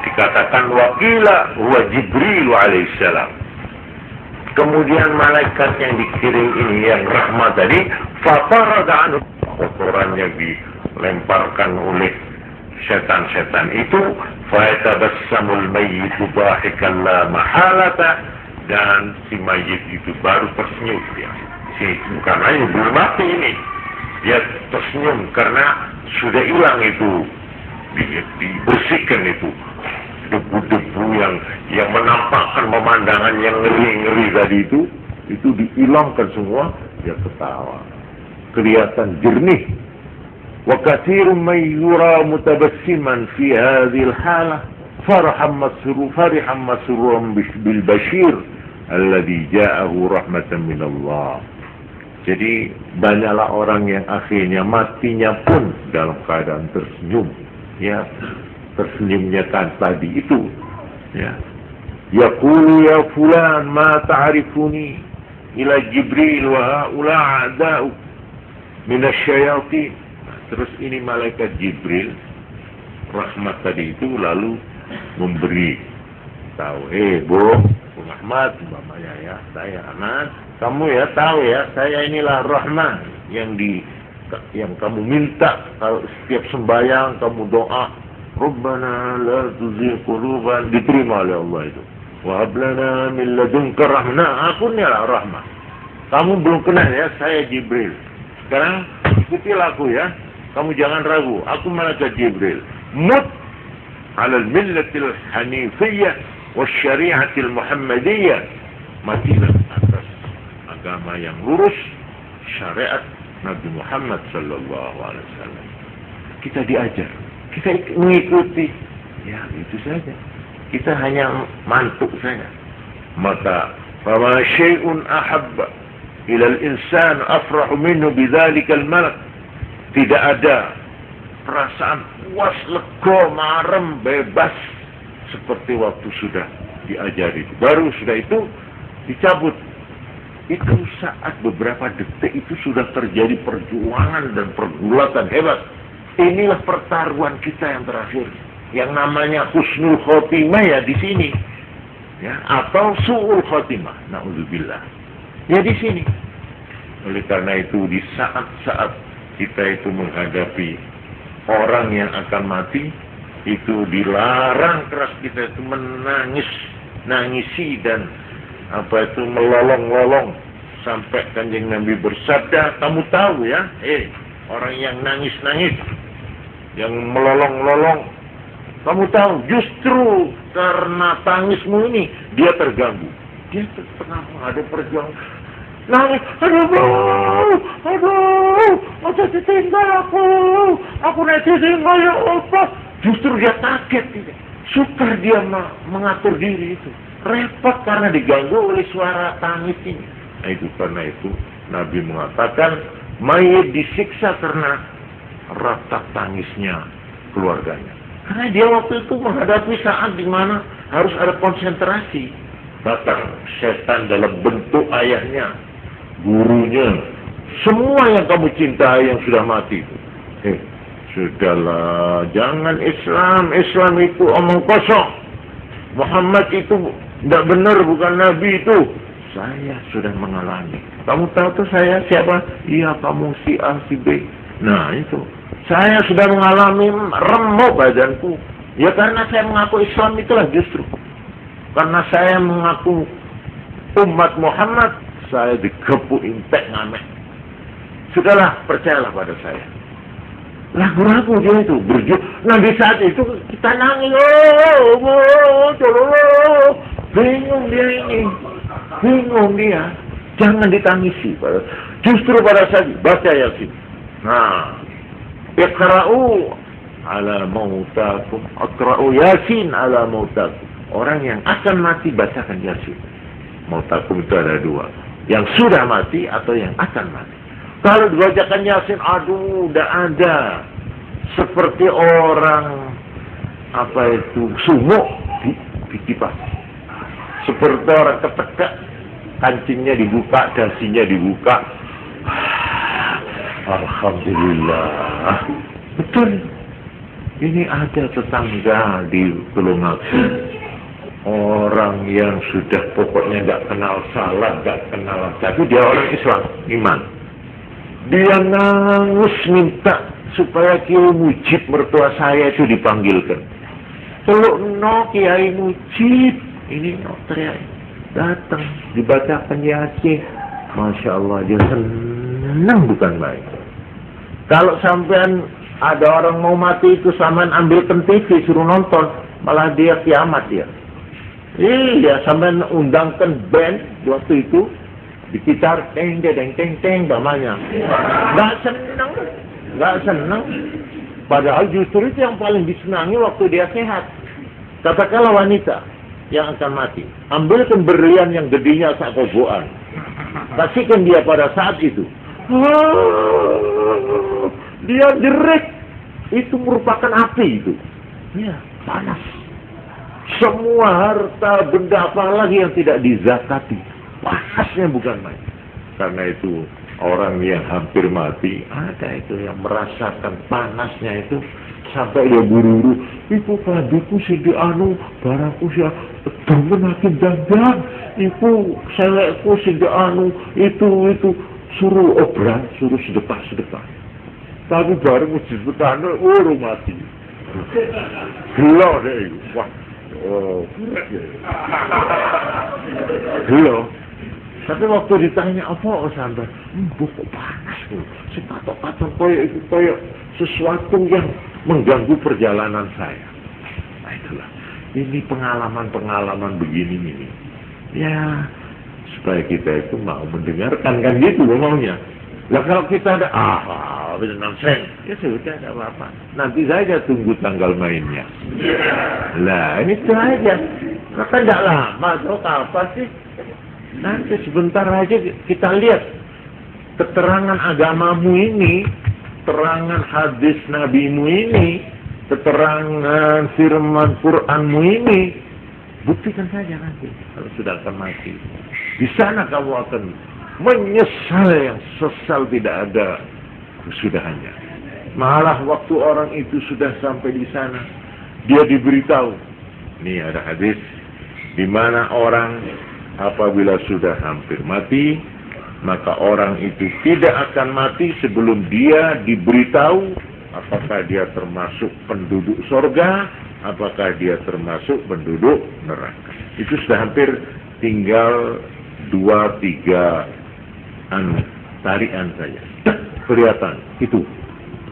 dikatakan wakila huwa Jibril alaihissalam. Kemudian malaikat yang dikirim ini yang rahmat tadi, fatarada anhu, kotorannya dilemparkan oleh setan-setan itu, fayatabassamul mayyitu dhahikan la mahalata, dan si mayit itu baru tersenyum dia. Karena ini belum mati ini, dia tersenyum karena sudah hilang itu, dibersihkan itu debu-debu yang menampakkan pemandangan yang ngeri-ngeri tadi itu dihilangkan semua, dia ketawa, kelihatan jernih. Wa katsirun man yura mutabassiman fi hadhihi al-halah farihan masruran bil bashir alladhi ja'ahu rahmatan min Allah. Jadi banyaklah orang yang akhirnya matinya pun dalam keadaan tersenyum, ya, tersenyumnya kan tadi itu, ya. Yaqulu ya fulan ma ta'rifuni ila Jibril wa haula a'da'u min asyayatin. Terus ini malaikat Jibril rahmat tadi itu lalu memberi tahu, Bu Ahmad, mamanya ya, saya Ahmad, kamu ya tahu ya, saya inilah Rahman yang kamu minta kalau setiap sembahyang kamu doa, Rabbana la tuzigh qulubana, diterima oleh Allah itu. Wa hab lana min ladunka rahmah, aku inilah rahmah. Kamu belum kenal ya, saya Jibril. Sekarang ikutilah aku ya, kamu jangan ragu, aku malaikat Jibril. Mut ala al-millatil hanifiyyah wasyari'atil muhammadiyah, matilah atas agama yang lurus, syariat Nabi Muhammad sallallahu alaihi wasallam. Kita diajar, kita mengikuti, ya itu saja. Kita hanya mantuk saja. Maka fama syai'un ahabba ila al-insan afrahu minhu bidzalika al-malak. Tidak ada perasaan puas, lega, marem, bebas seperti waktu sudah diajari. Baru sudah itu dicabut. Itu saat beberapa detik itu sudah terjadi perjuangan dan pergulatan hebat. Inilah pertaruhan kita yang terakhir, yang namanya husnul khotimah ya di sini, ya, atau su'ul khotimah, na'udzubillah, ya di sini. Oleh karena itu di saat-saat kita itu menghadapi orang yang akan mati, itu dilarang keras kita itu nangisi dan melolong-lolong, sampai Kanjeng Nabi bersabda, kamu tahu ya, orang yang nangis-nangis, yang melolong-lolong, kamu tahu justru karena tangismu ini dia terganggu, dia pernah ada perjuangan, nangis, aduh, masa ditinggal aku nanti tinggal ya Allah. Justru dia kaget, sukar dia mengatur diri itu. Repot karena diganggu oleh suara tangis ini. Nah, itu karena itu Nabi mengatakan mayit disiksa karena rata tangisnya keluarganya. Karena dia waktu itu menghadapi saat di mana harus ada konsentrasi. Datang setan dalam bentuk ayahnya, gurunya, semua yang kamu cintai yang sudah mati. Sudahlah, jangan Islam itu omong kosong. Muhammad itu tidak benar, bukan Nabi itu. Saya sudah mengalami. Kamu tahu tuh saya siapa? Iya, kamu si A, si B. Nah itu, saya sudah mengalami remuk badanku. Ya karena saya mengaku Islam itulah justru. Karena saya mengaku umat Muhammad, saya dikepuk intek ngamek. Sudahlah, percayalah pada saya. Ragu-ragu dia itu berjuang. Nah di saat itu kita nangis, bingung dia ini, bingung dia. Jangan ditangisi, justru pada saat baca Yasin. Nah, iqra'u ala mautakum, iqra'u Yasin ala mautakum. Orang yang akan mati bacakan Yasin. Mautakum itu ada dua, yang sudah mati atau yang akan mati. Kalau dibacakan Yasin, aduh, udah ada. Seperti orang, sumuk dikipas. Seperti orang ketekak, kancingnya dibuka, dasinya dibuka. Alhamdulillah. Betul. Ini ada tetangga di Tulungagung. Orang yang sudah pokoknya gak kenal salah, gak kenal. Tapi dia orang Islam, iman. Dia nangis minta supaya Kiai Mujib mertua saya itu dipanggilkan. Kalau Kiai Mujib, ini teriak, datang dibacakan Yasin. Masya Allah, dia senang bukan main. Kalau sampean ada orang mau mati itu sampean ambilkan TV suruh nonton, malah dia kiamat dia. Iya, sampean undangkan band waktu itu. Dikitar teng bamanya. Nggak senang. Padahal justru itu yang paling disenangi waktu dia sehat. Katakanlah wanita yang akan mati, ambilkan berlian yang gedenya sak kobokan, kasihkan dia pada saat itu. Dia jerit. Itu merupakan api itu. Ya, panas. Semua harta benda apa lagi yang tidak dizakati, panasnya bukan main. Karena itu orang yang hampir mati, ada itu yang merasakan panasnya itu sampai dia buru-buru. Iku padiku sidi anu, barangku sih temen hakim dandan. Iku selekku sidi anu, itu suruh obrak, suruh sedekah. Tapi bareng sedekah anu, mati. Gelo deh, wah. Gelo. Tapi waktu ditanya apa sampai, kok panas tuh, si patok-patok koyok sesuatu yang mengganggu perjalanan saya. Nah itulah, ini pengalaman begini ini. Ya, supaya kita itu mau mendengarkan kan gitu maunya. Lah kalau kita ada nonsen, ya sudah ada apa-apa. Nanti saja tunggu tanggal mainnya. Lah ini itu aja. Kan tidak lama atau apa sih? Nanti sebentar aja kita lihat keterangan agamamu ini keterangan hadis nabimu ini, keterangan firman Qur'anmu ini, buktikan saja nanti kalau sudah akan mati. Di sana kamu akan menyesal yang sesal tidak ada kesudahannya. Malah waktu orang itu sudah sampai di sana, dia diberitahu, ini ada hadis di mana orang apabila sudah hampir mati, maka orang itu tidak akan mati sebelum dia diberitahu apakah dia termasuk penduduk surga, apakah dia termasuk penduduk neraka. Itu sudah hampir tinggal 2-3 tarian saja. Kelihatan itu.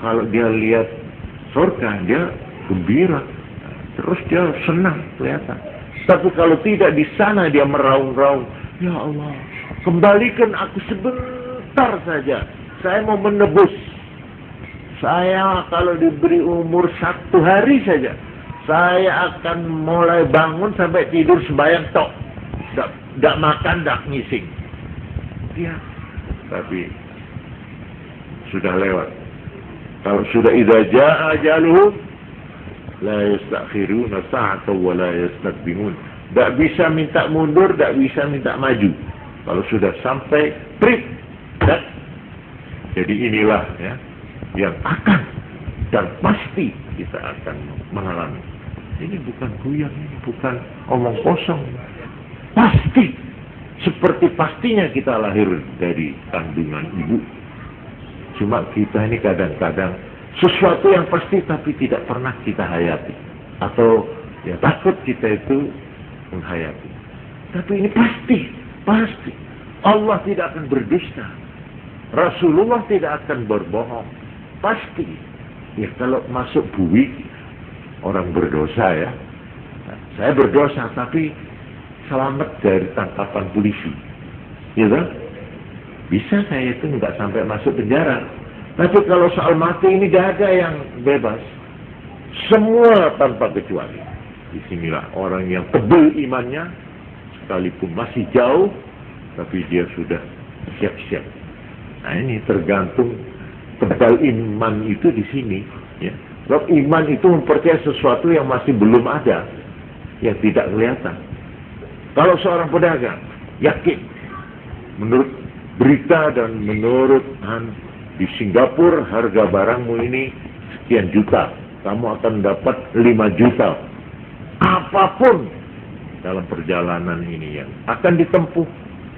Kalau dia lihat surga, dia gembira. Terus dia senang kelihatan. Tapi kalau tidak, di sana dia meraung-raung, ya Allah, kembalikan aku sebentar saja. Saya mau menebus. Saya kalau diberi umur 1 hari saja, saya akan mulai bangun sampai tidur sembahyang tok. Tidak makan, tidak ngising. Ya, tapi sudah lewat. Kalau sudah idza jaa ajaluhum la yastakhiruna sa'atan wa la yastaqdimun. Tidak bisa minta mundur, tidak bisa minta maju. Kalau sudah sampai prit, jadi inilah ya yang akan dan pasti kita akan mengalami. Ini bukan guyon, ini bukan omong kosong. Pasti, seperti pastinya kita lahir dari kandungan ibu. Cuma kita ini kadang-kadang sesuatu yang pasti tapi tidak pernah kita hayati. Atau ya takut kita itu menghayati. Tapi ini pasti, pasti. Allah tidak akan berdusta. Rasulullah tidak akan berbohong. Pasti. Ya kalau masuk bui, orang berdosa ya. Nah, saya berdosa tapi selamat dari tangkapan polisi. Gitu? Bisa saya itu nggak sampai masuk penjara. Tapi kalau soal mati ini gak ada yang bebas. Semua tanpa kecuali. Disinilah orang yang tebal imannya, sekalipun masih jauh, tapi dia sudah siap-siap. Nah ini tergantung tebal iman itu di sini. Ya. Sebab iman itu mempercayai sesuatu yang masih belum ada, yang tidak kelihatan. Kalau seorang pedagang yakin, menurut berita dan menurut di Singapura harga barangmu ini sekian juta, kamu akan dapat 5 juta. Apapun dalam perjalanan ini yang akan ditempuh,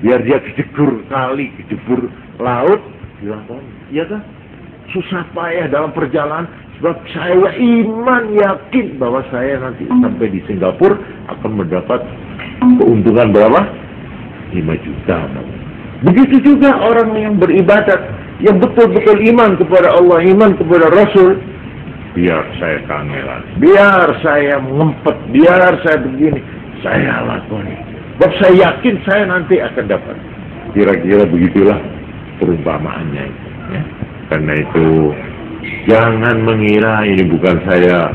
biar dia kejebur kali, kejebur laut, dilakukan, ya kan? Susah payah dalam perjalanan, sebab saya iman yakin bahwa saya nanti sampai di Singapura akan mendapat keuntungan berapa? 5 juta. Begitu juga orang yang beribadat, yang betul-betul iman kepada Allah, iman kepada Rasul. Biar saya kangelan, biar saya ngempet, biar saya begini, saya lakoni. Sebab saya yakin saya nanti akan dapat. Kira-kira begitulah perumpamaannya itu. Ya. Karena itu jangan mengira ini bukan saya,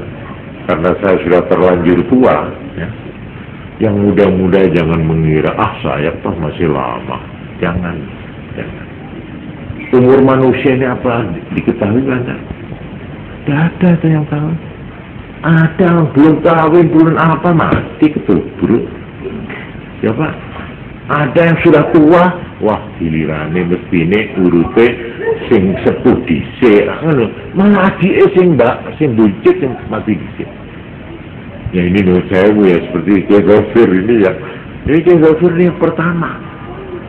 karena saya sudah terlanjur tua. Ya. Yang muda-muda jangan mengira, saya toh masih lama. Jangan. Umur manusia ini apa diketahui kan? Tidak ada yang tahu. Ada yang belum kawin, belum apa, mati ketubur. Ya Pak? Ada yang sudah tua, wah gilirane mesti ini urute sing sepuh dhisik. Malah adike sing mbak, sing buncit sing mati dhisik. Ya ini menurut saya ya seperti Kiai Ghafir ini ya. Ini Kiai Ghafir ini yang pertama.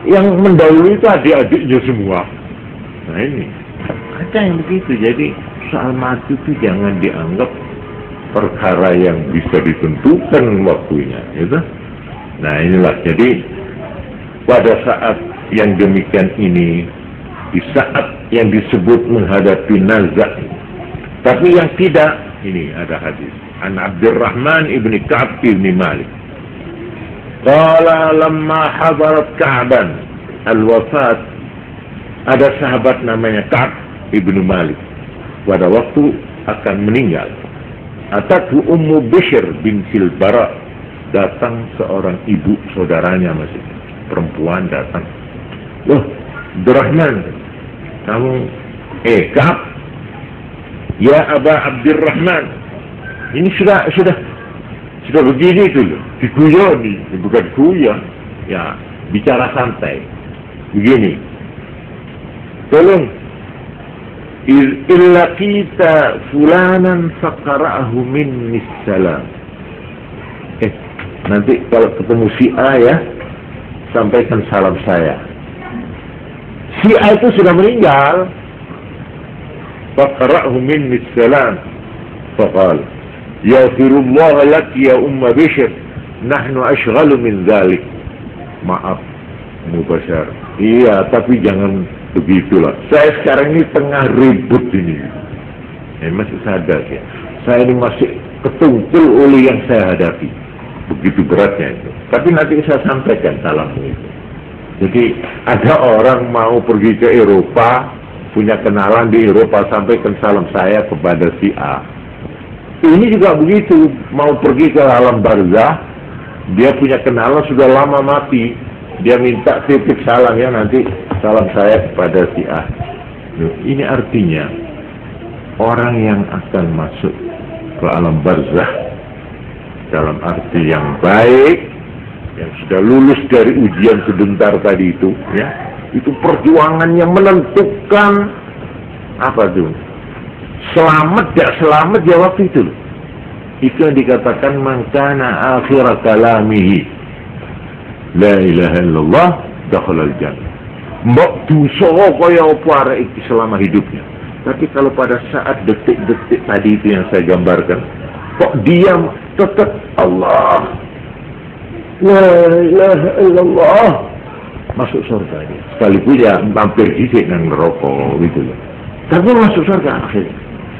Yang mendahului itu adik-adiknya semua. Nah ini ada yang begitu. Jadi soal mati itu jangan dianggap perkara yang bisa ditentukan waktunya, gitu. Nah inilah. Jadi pada saat yang demikian ini, di saat yang disebut menghadapi nazak, tapi yang tidak, ini ada hadis. An Abdurrahman ibni Ka'ab ibni Malik. Qala lamma hadarat Ka'ban al-wafat, ada sahabat namanya Ka'ab ibnu Malik. Pada waktu akan meninggal, atatu Ummu Bishr bintil Bara, datang seorang ibu saudaranya masih perempuan datang. Loh, Abdurrahman, kamu Ka'ab, Ya Aba Abdurrahman, ini sudah begini itu loh, diguyoni, bukan guyon, ya bicara santai, begini. Tolong, illa kita fulanan faqara'ahu minni salam. Nanti kalau ketemu si A ya, sampaikan salam saya. Si A itu sudah meninggal. Faqara'ahu minni salam. Faqal, yaghfirullah lak ya Umma Bishr, nahnu ashghalu min dhalik. Maaf, Mubasyar. Iya, tapi jangan begitulah. Saya sekarang ini tengah ribut ini. Masih sadar ya. Saya ini masih ketungkul oleh yang saya hadapi. Begitu beratnya itu. Tapi nanti saya sampaikan salammu itu. Jadi ada orang mau pergi ke Eropa, punya kenalan di Eropa, sampaikan salam saya kepada si A. Ini juga begitu, mau pergi ke alam barzah, dia punya kenalan sudah lama mati, dia minta titip salam ya, nanti salam saya kepada si A. Ini artinya orang yang akan masuk ke alam barzah dalam arti yang baik, yang sudah lulus dari ujian sebentar tadi itu, ya, itu perjuangan yang menentukan apa tuh? Selamat ya selamat ya waktu itu. Itu yang dikatakan man kana akhir kalamihi la ilaha illallah dakhala al-jannah. Mbok dosa kaya apa arek iki selama hidupnya. Tapi kalau pada saat detik-detik tadi itu yang saya gambarkan, kok diam tetap Allah la ilaha illallah, masuk surga dia. Sekalipun ya mampir dhisik nang neraka gitu loh. Tapi masuk surga akhirnya.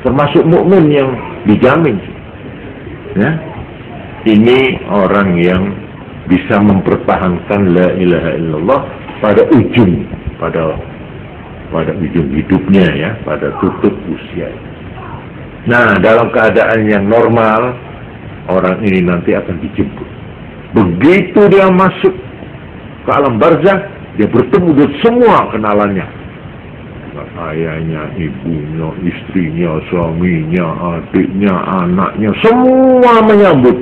Termasuk mukmin yang dijamin. Ya. Ini orang yang bisa mempertahankan la ilaha illallah pada ujung hidupnya ya, pada tutup usia. Nah, dalam keadaan yang normal, orang ini nanti akan dijemput. Begitu dia masuk ke alam barzah, dia bertemu dengan semua kenalannya. Ayahnya, ibunya, istrinya, suaminya, adiknya, anaknya, semua menyambut.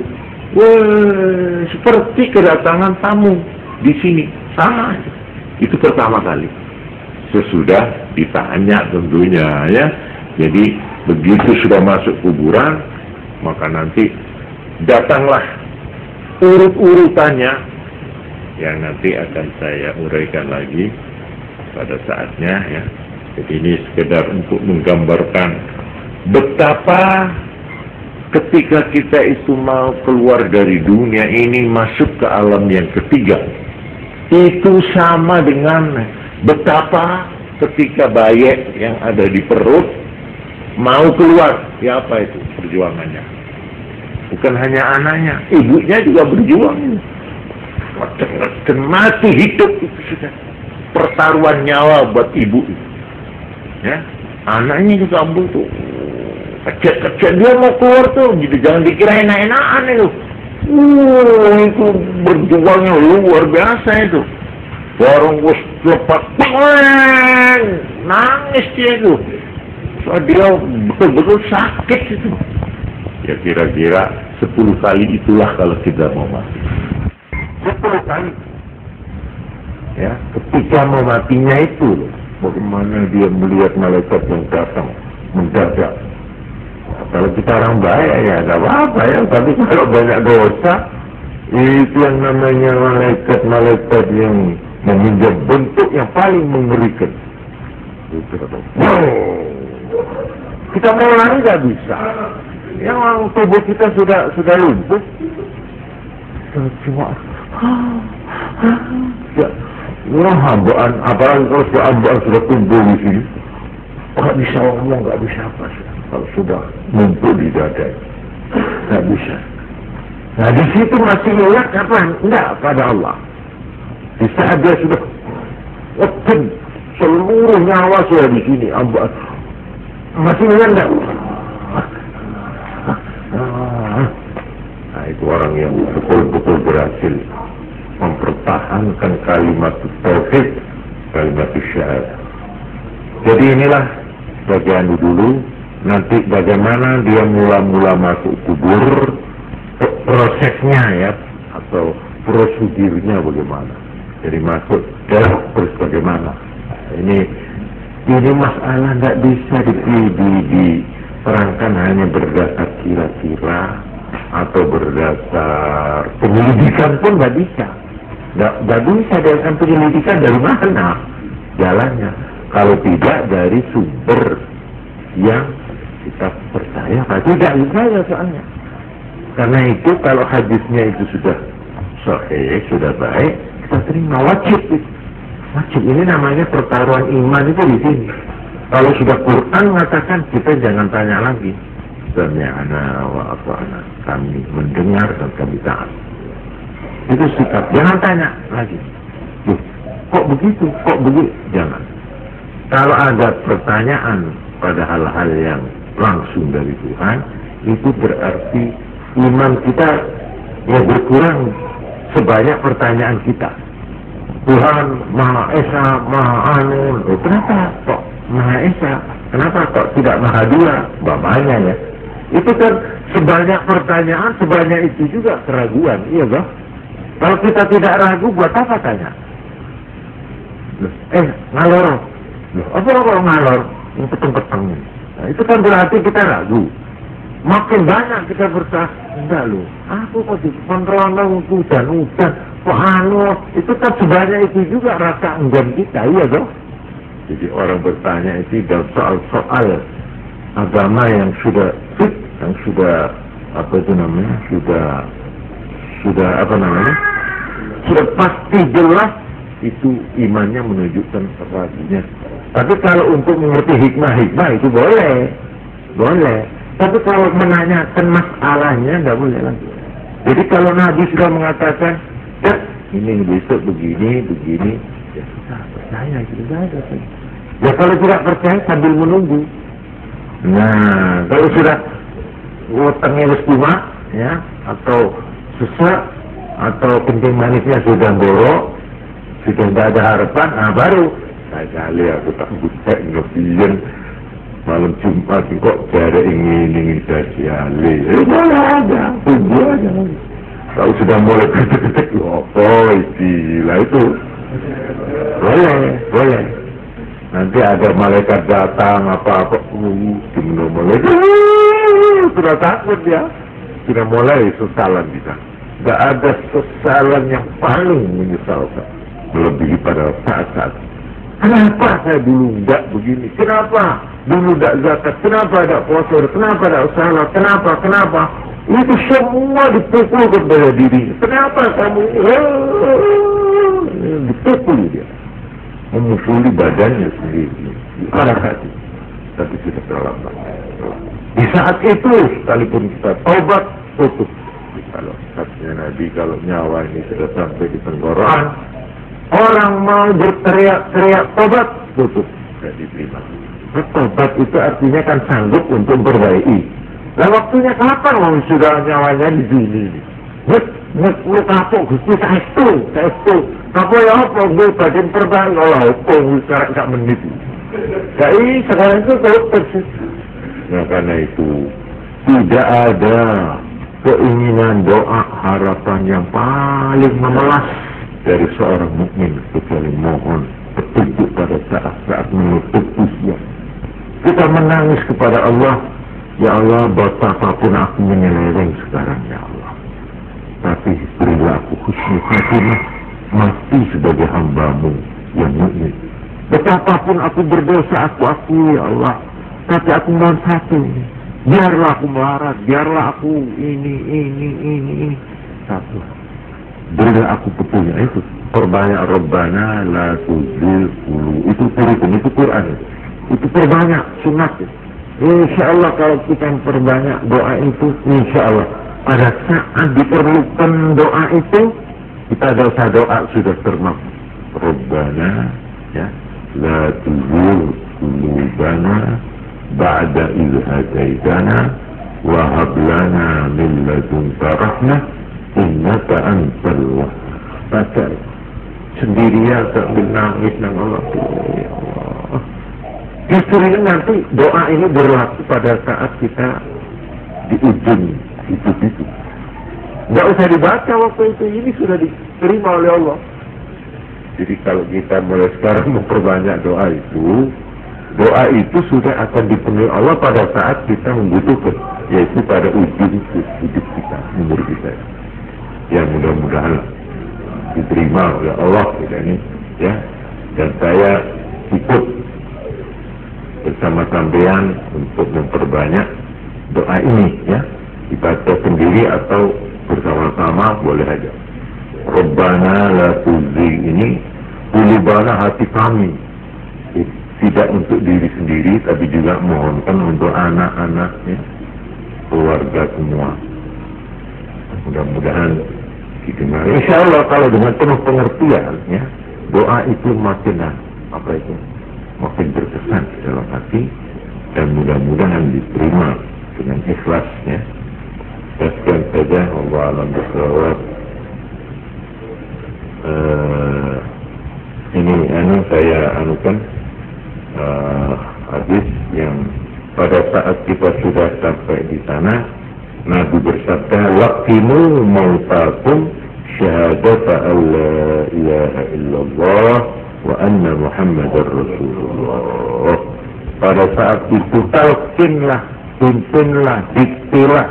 Wah, seperti kedatangan tamu di sini. Sama. Itu pertama kali. Sesudah ditanya tentunya ya. Jadi begitu sudah masuk kuburan, maka nanti datanglah urut-urutannya yang nanti akan saya uraikan lagi pada saatnya ya. Jadi ini sekedar untuk menggambarkan betapa ketika kita itu mau keluar dari dunia ini masuk ke alam yang ketiga, itu sama dengan betapa ketika bayi yang ada di perut mau keluar, ya apa itu perjuangannya? Bukan hanya anaknya, ibunya juga berjuang. Dan mati hidup itu sudah pertaruhan nyawa buat ibu. Ya, anaknya juga butuh. Kecil-kecil dia mau keluar tuh, gitu. Jangan dikira enak-enakan itu. Itu berjuangnya luar biasa itu. Warung bos lepas, nangis dia itu. So, dia betul-betul sakit itu. Ya kira-kira 10 kali itulah kalau kita mau mati. 10 kali. Ya, ketika mau matinya itu loh. Bagaimana dia melihat malaikat yang datang mendadak. Kalau kita orang baik ya gak apa-apa ya. Tapi kalau banyak dosa, itu yang namanya malaikat-malaikat yang meminjam bentuk yang paling mengerikan. Kita mau lari gak bisa. Yang tubuh kita sudah lumpuh. Cuma wah, hambaan, apalagi kalau hambaan sudah tumbuh di sini, nggak bisa ngomong, nggak bisa apa sih. Kalau sudah numpuk di dada, nggak bisa. Nah di situ masih ingat kapan? Enggak, pada Allah. Di saat dia sudah open, seluruh nyawa sudah di sini, hambaan. Masih ingat enggak? Nah itu orang yang betul-betul berhasil mempertahankan kalimat tauhid, kalimat syahadat. Jadi inilah bagian dulu nanti bagaimana dia mula-mula masuk kubur, prosesnya ya, atau prosedurnya bagaimana. Jadi masuk terus bagaimana. Ini masalah tidak bisa diterangkan hanya berdasar kira-kira atau berdasar penyelidikan pun nggak bisa. Nggak bisa dengan penyelidikan dari mana jalannya. Kalau tidak dari sumber yang kita percaya, tidak bisa soalnya. Karena itu kalau hadisnya itu sudah sahih, sudah baik, kita terima, wajib. Wajib ini namanya pertaruhan iman itu di sini. Kalau sudah Quran mengatakan, kita jangan tanya lagi. Sami'ana wa ata'na, kami mendengar dan kami taat. Itu sikap, jangan tanya lagi. Loh, kok begitu? Kok begitu? Jangan. Kalau ada pertanyaan pada hal-hal yang langsung dari Tuhan, itu berarti iman kita ya berkurang sebanyak pertanyaan kita. Tuhan Maha Esa, Maha Anu, kenapa kok Maha Esa? Kenapa kok tidak Maha Dua? Bapaknya ya. Itu kan sebanyak pertanyaan, sebanyak itu juga keraguan, iya bang? Kalau kita tidak ragu, buat apa tanya? Ngalor. Apa ngalor? Yang peteng-peteng. Nah, itu kan berarti kita ragu. Makin banyak kita berkata, enggak loh, aku kok dikontrol hujan, kok anu, itu kan sebanyak itu juga rasa enggan kita, iya dong? Jadi orang bertanya itu dalam soal-soal agama yang sudah fit, yang sudah apa itu namanya, sudah apa namanya, sudah pasti jelas, itu imannya menunjukkan ragunya. Tapi kalau untuk mengerti hikmah itu boleh. Tapi kalau menanyakan masalahnya nggak boleh lagi. Jadi kalau Nabi sudah mengatakan, ya ini besok begini, ya kita percaya itu saja. Ya kalau tidak percaya sambil menunggu. Nah kalau sudah utangnya wis kumat, ya, atau sesak, atau kencing manisnya sudah borok, sudah tidak ada harapan, nah baru kali aku tak butek ngebiyen malam Jumat kok cara ingin sosiale. Boleh aja, tunggu aja. Kalau sudah mulai ketek-ketek, oh istilah itu boleh. Nanti ada malaikat datang apa-apa, sudah mulai sudah takut ya, sudah mulai sesalan bisa. Gak ada sesalan yang paling menyesalkan melebihi pada saat-saat. Kenapa saya dulu enggak begini? Kenapa dulu enggak zakat? Kenapa enggak puasa? Kenapa enggak salat? Kenapa? Itu semua dipukul kepada diri. Kenapa kamu dipukul dia? Memukuli badannya sendiri. Arah hati. Tapi sudah terlambat. Di saat itu, sekalipun kita tobat, tutup. Kalau katanya Nabi, kalau nyawa ini sudah sampai di tenggorokan, orang mau berteriak-teriak tobat, tutup, tidak diterima. Tobat itu artinya kan sanggup untuk memperbaiki. Nah waktunya kapan orang sudah nyawanya di sini? Lu kapok, gusti saestu. Kapok ya apa? Gue bagian perbaiki, apa? Sekarang gak menit. Jadi sekarang itu persis. Nah karena itu tidak ada keinginan, doa, harapan yang paling memelas dari seorang mukmin kecuali mohon petunjuk pada saat-saat menutup usia. Kita menangis kepada Allah, ya Allah, betapapun aku menyeleweng sekarang ya Allah, tapi berilah aku husnul khatimah, mati sebagai hamba-Mu yang mukmin. Betapapun aku berdosa, aku akui ya Allah, tapi aku mohon satu, biarlah aku melarat, biarlah aku ini satu. Berilah aku petunjuk, itu perbanyak Rabbana la tuzigh qulubana, itu kurikulum, itu Quran, itu perbanyak sunat. Insyaallah kalau kita perbanyak doa itu, insyaallah pada saat diperlukan doa itu, kita doa sudah termaafkan. Rabbana ya la tuzigh qulubana ba'da idh hadaitana wa hab lana min ladunka rahmah innaka antal wahhab. Sendirian sambil nangis nang Allah. Ya Allah, Justru ini nanti doa ini berlaku pada saat kita di ujung hidup itu. Nggak usah dibaca waktu itu, ini sudah diterima oleh Allah. Jadi kalau kita mulai sekarang memperbanyak doa itu sudah akan dipenuhi Allah pada saat kita membutuhkan, yaitu pada ujung hidup kita, umur kita. Ya mudah-mudahan diterima oleh Allah kita ini, ya. Dan saya ikut bersama sampean untuk memperbanyak doa ini, ya. Dibaca sendiri atau bersama-sama boleh aja. Rabbana la tuzigh ini qulubana, hati kami, tidak untuk diri sendiri tapi juga mohonkan untuk anak-anaknya, keluarga semua. Mudah-mudahan didengar. Insya Allah kalau dengan penuh pengertian, ya, doa itu makin makin berkesan di dalam hati dan mudah-mudahan diterima dengan ikhlas, ya. Sekian saja, Allah alam bisawab. Ini saya anukan hadis yang pada saat kita sudah sampai di sana, Nabi bersabda, laqimu mautakum syahadata alla ilaha illallah wa anna muhammadar rasulullah. Pada saat itu talqinlah, pimpinlah, diktilah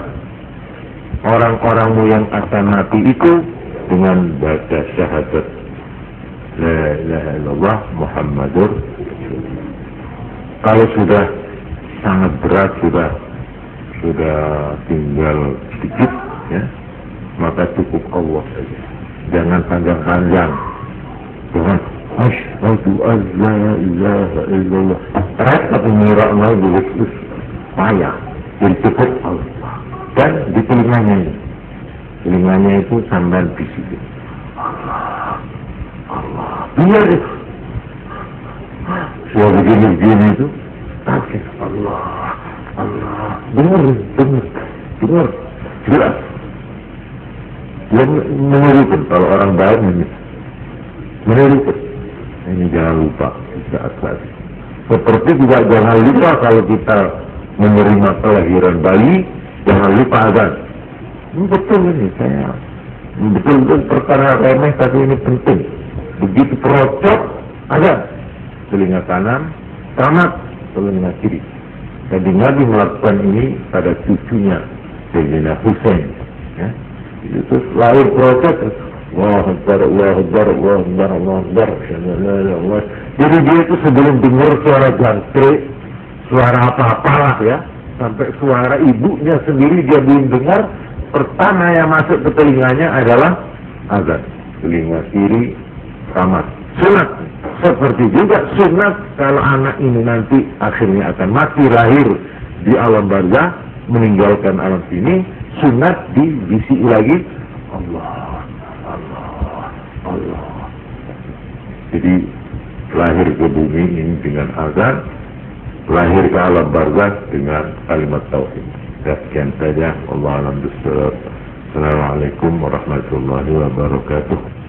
orang-orangmu yang akan mati itu dengan baca syahadat la ilaha illallah muhammadur rasulullah. Kalau sudah sangat berat, sudah tinggal sedikit, ya, maka cukup Allah saja. Jangan panjang-panjang. Jangan asyhadu an la ilaha illallah. Repot mengira terus payah. Jadi cukup Allah. Dan di telinganya itu sambil bisik. Allah, Allah. Dengar itu. Suara begini itu. Oke, Allah, Allah. Dengar. Jelas. Dia menirukan, kalau orang baik menirukan. Ini jangan lupa saat-saat. Seperti juga jangan lupa kalau kita menerima kelahiran bayi, jangan lupa azan. Ini betul ini, saya betul-betul perkara remeh tapi ini penting. Begitu perocot, azan. Telinga kanan, tamat, telinga kiri. Jadi Nabi melakukan ini pada cucunya, Sayyidina Husain. Ya. Itu lahir proses, Allahu Akbar, Allahu Akbar, Allahu Akbar, Allahu Akbar. Jadi dia itu sebelum dengar suara jangkrik, suara apa-apalah, ya, sampai suara ibunya sendiri dia belum dengar, pertama yang masuk ke telinganya adalah azan. Telinga kiri, tamat. Sunat. Seperti juga sunat kalau anak ini nanti akhirnya akan mati, lahir di alam barzah, meninggalkan alam sini, sunat dibisi lagi Allah, Allah, Allah. Jadi lahir ke bumi ini dengan azan, lahir ke alam barzah dengan kalimat tauhid. Sekian saja. Allah alam bisawab. Assalamualaikum warahmatullahi wabarakatuh.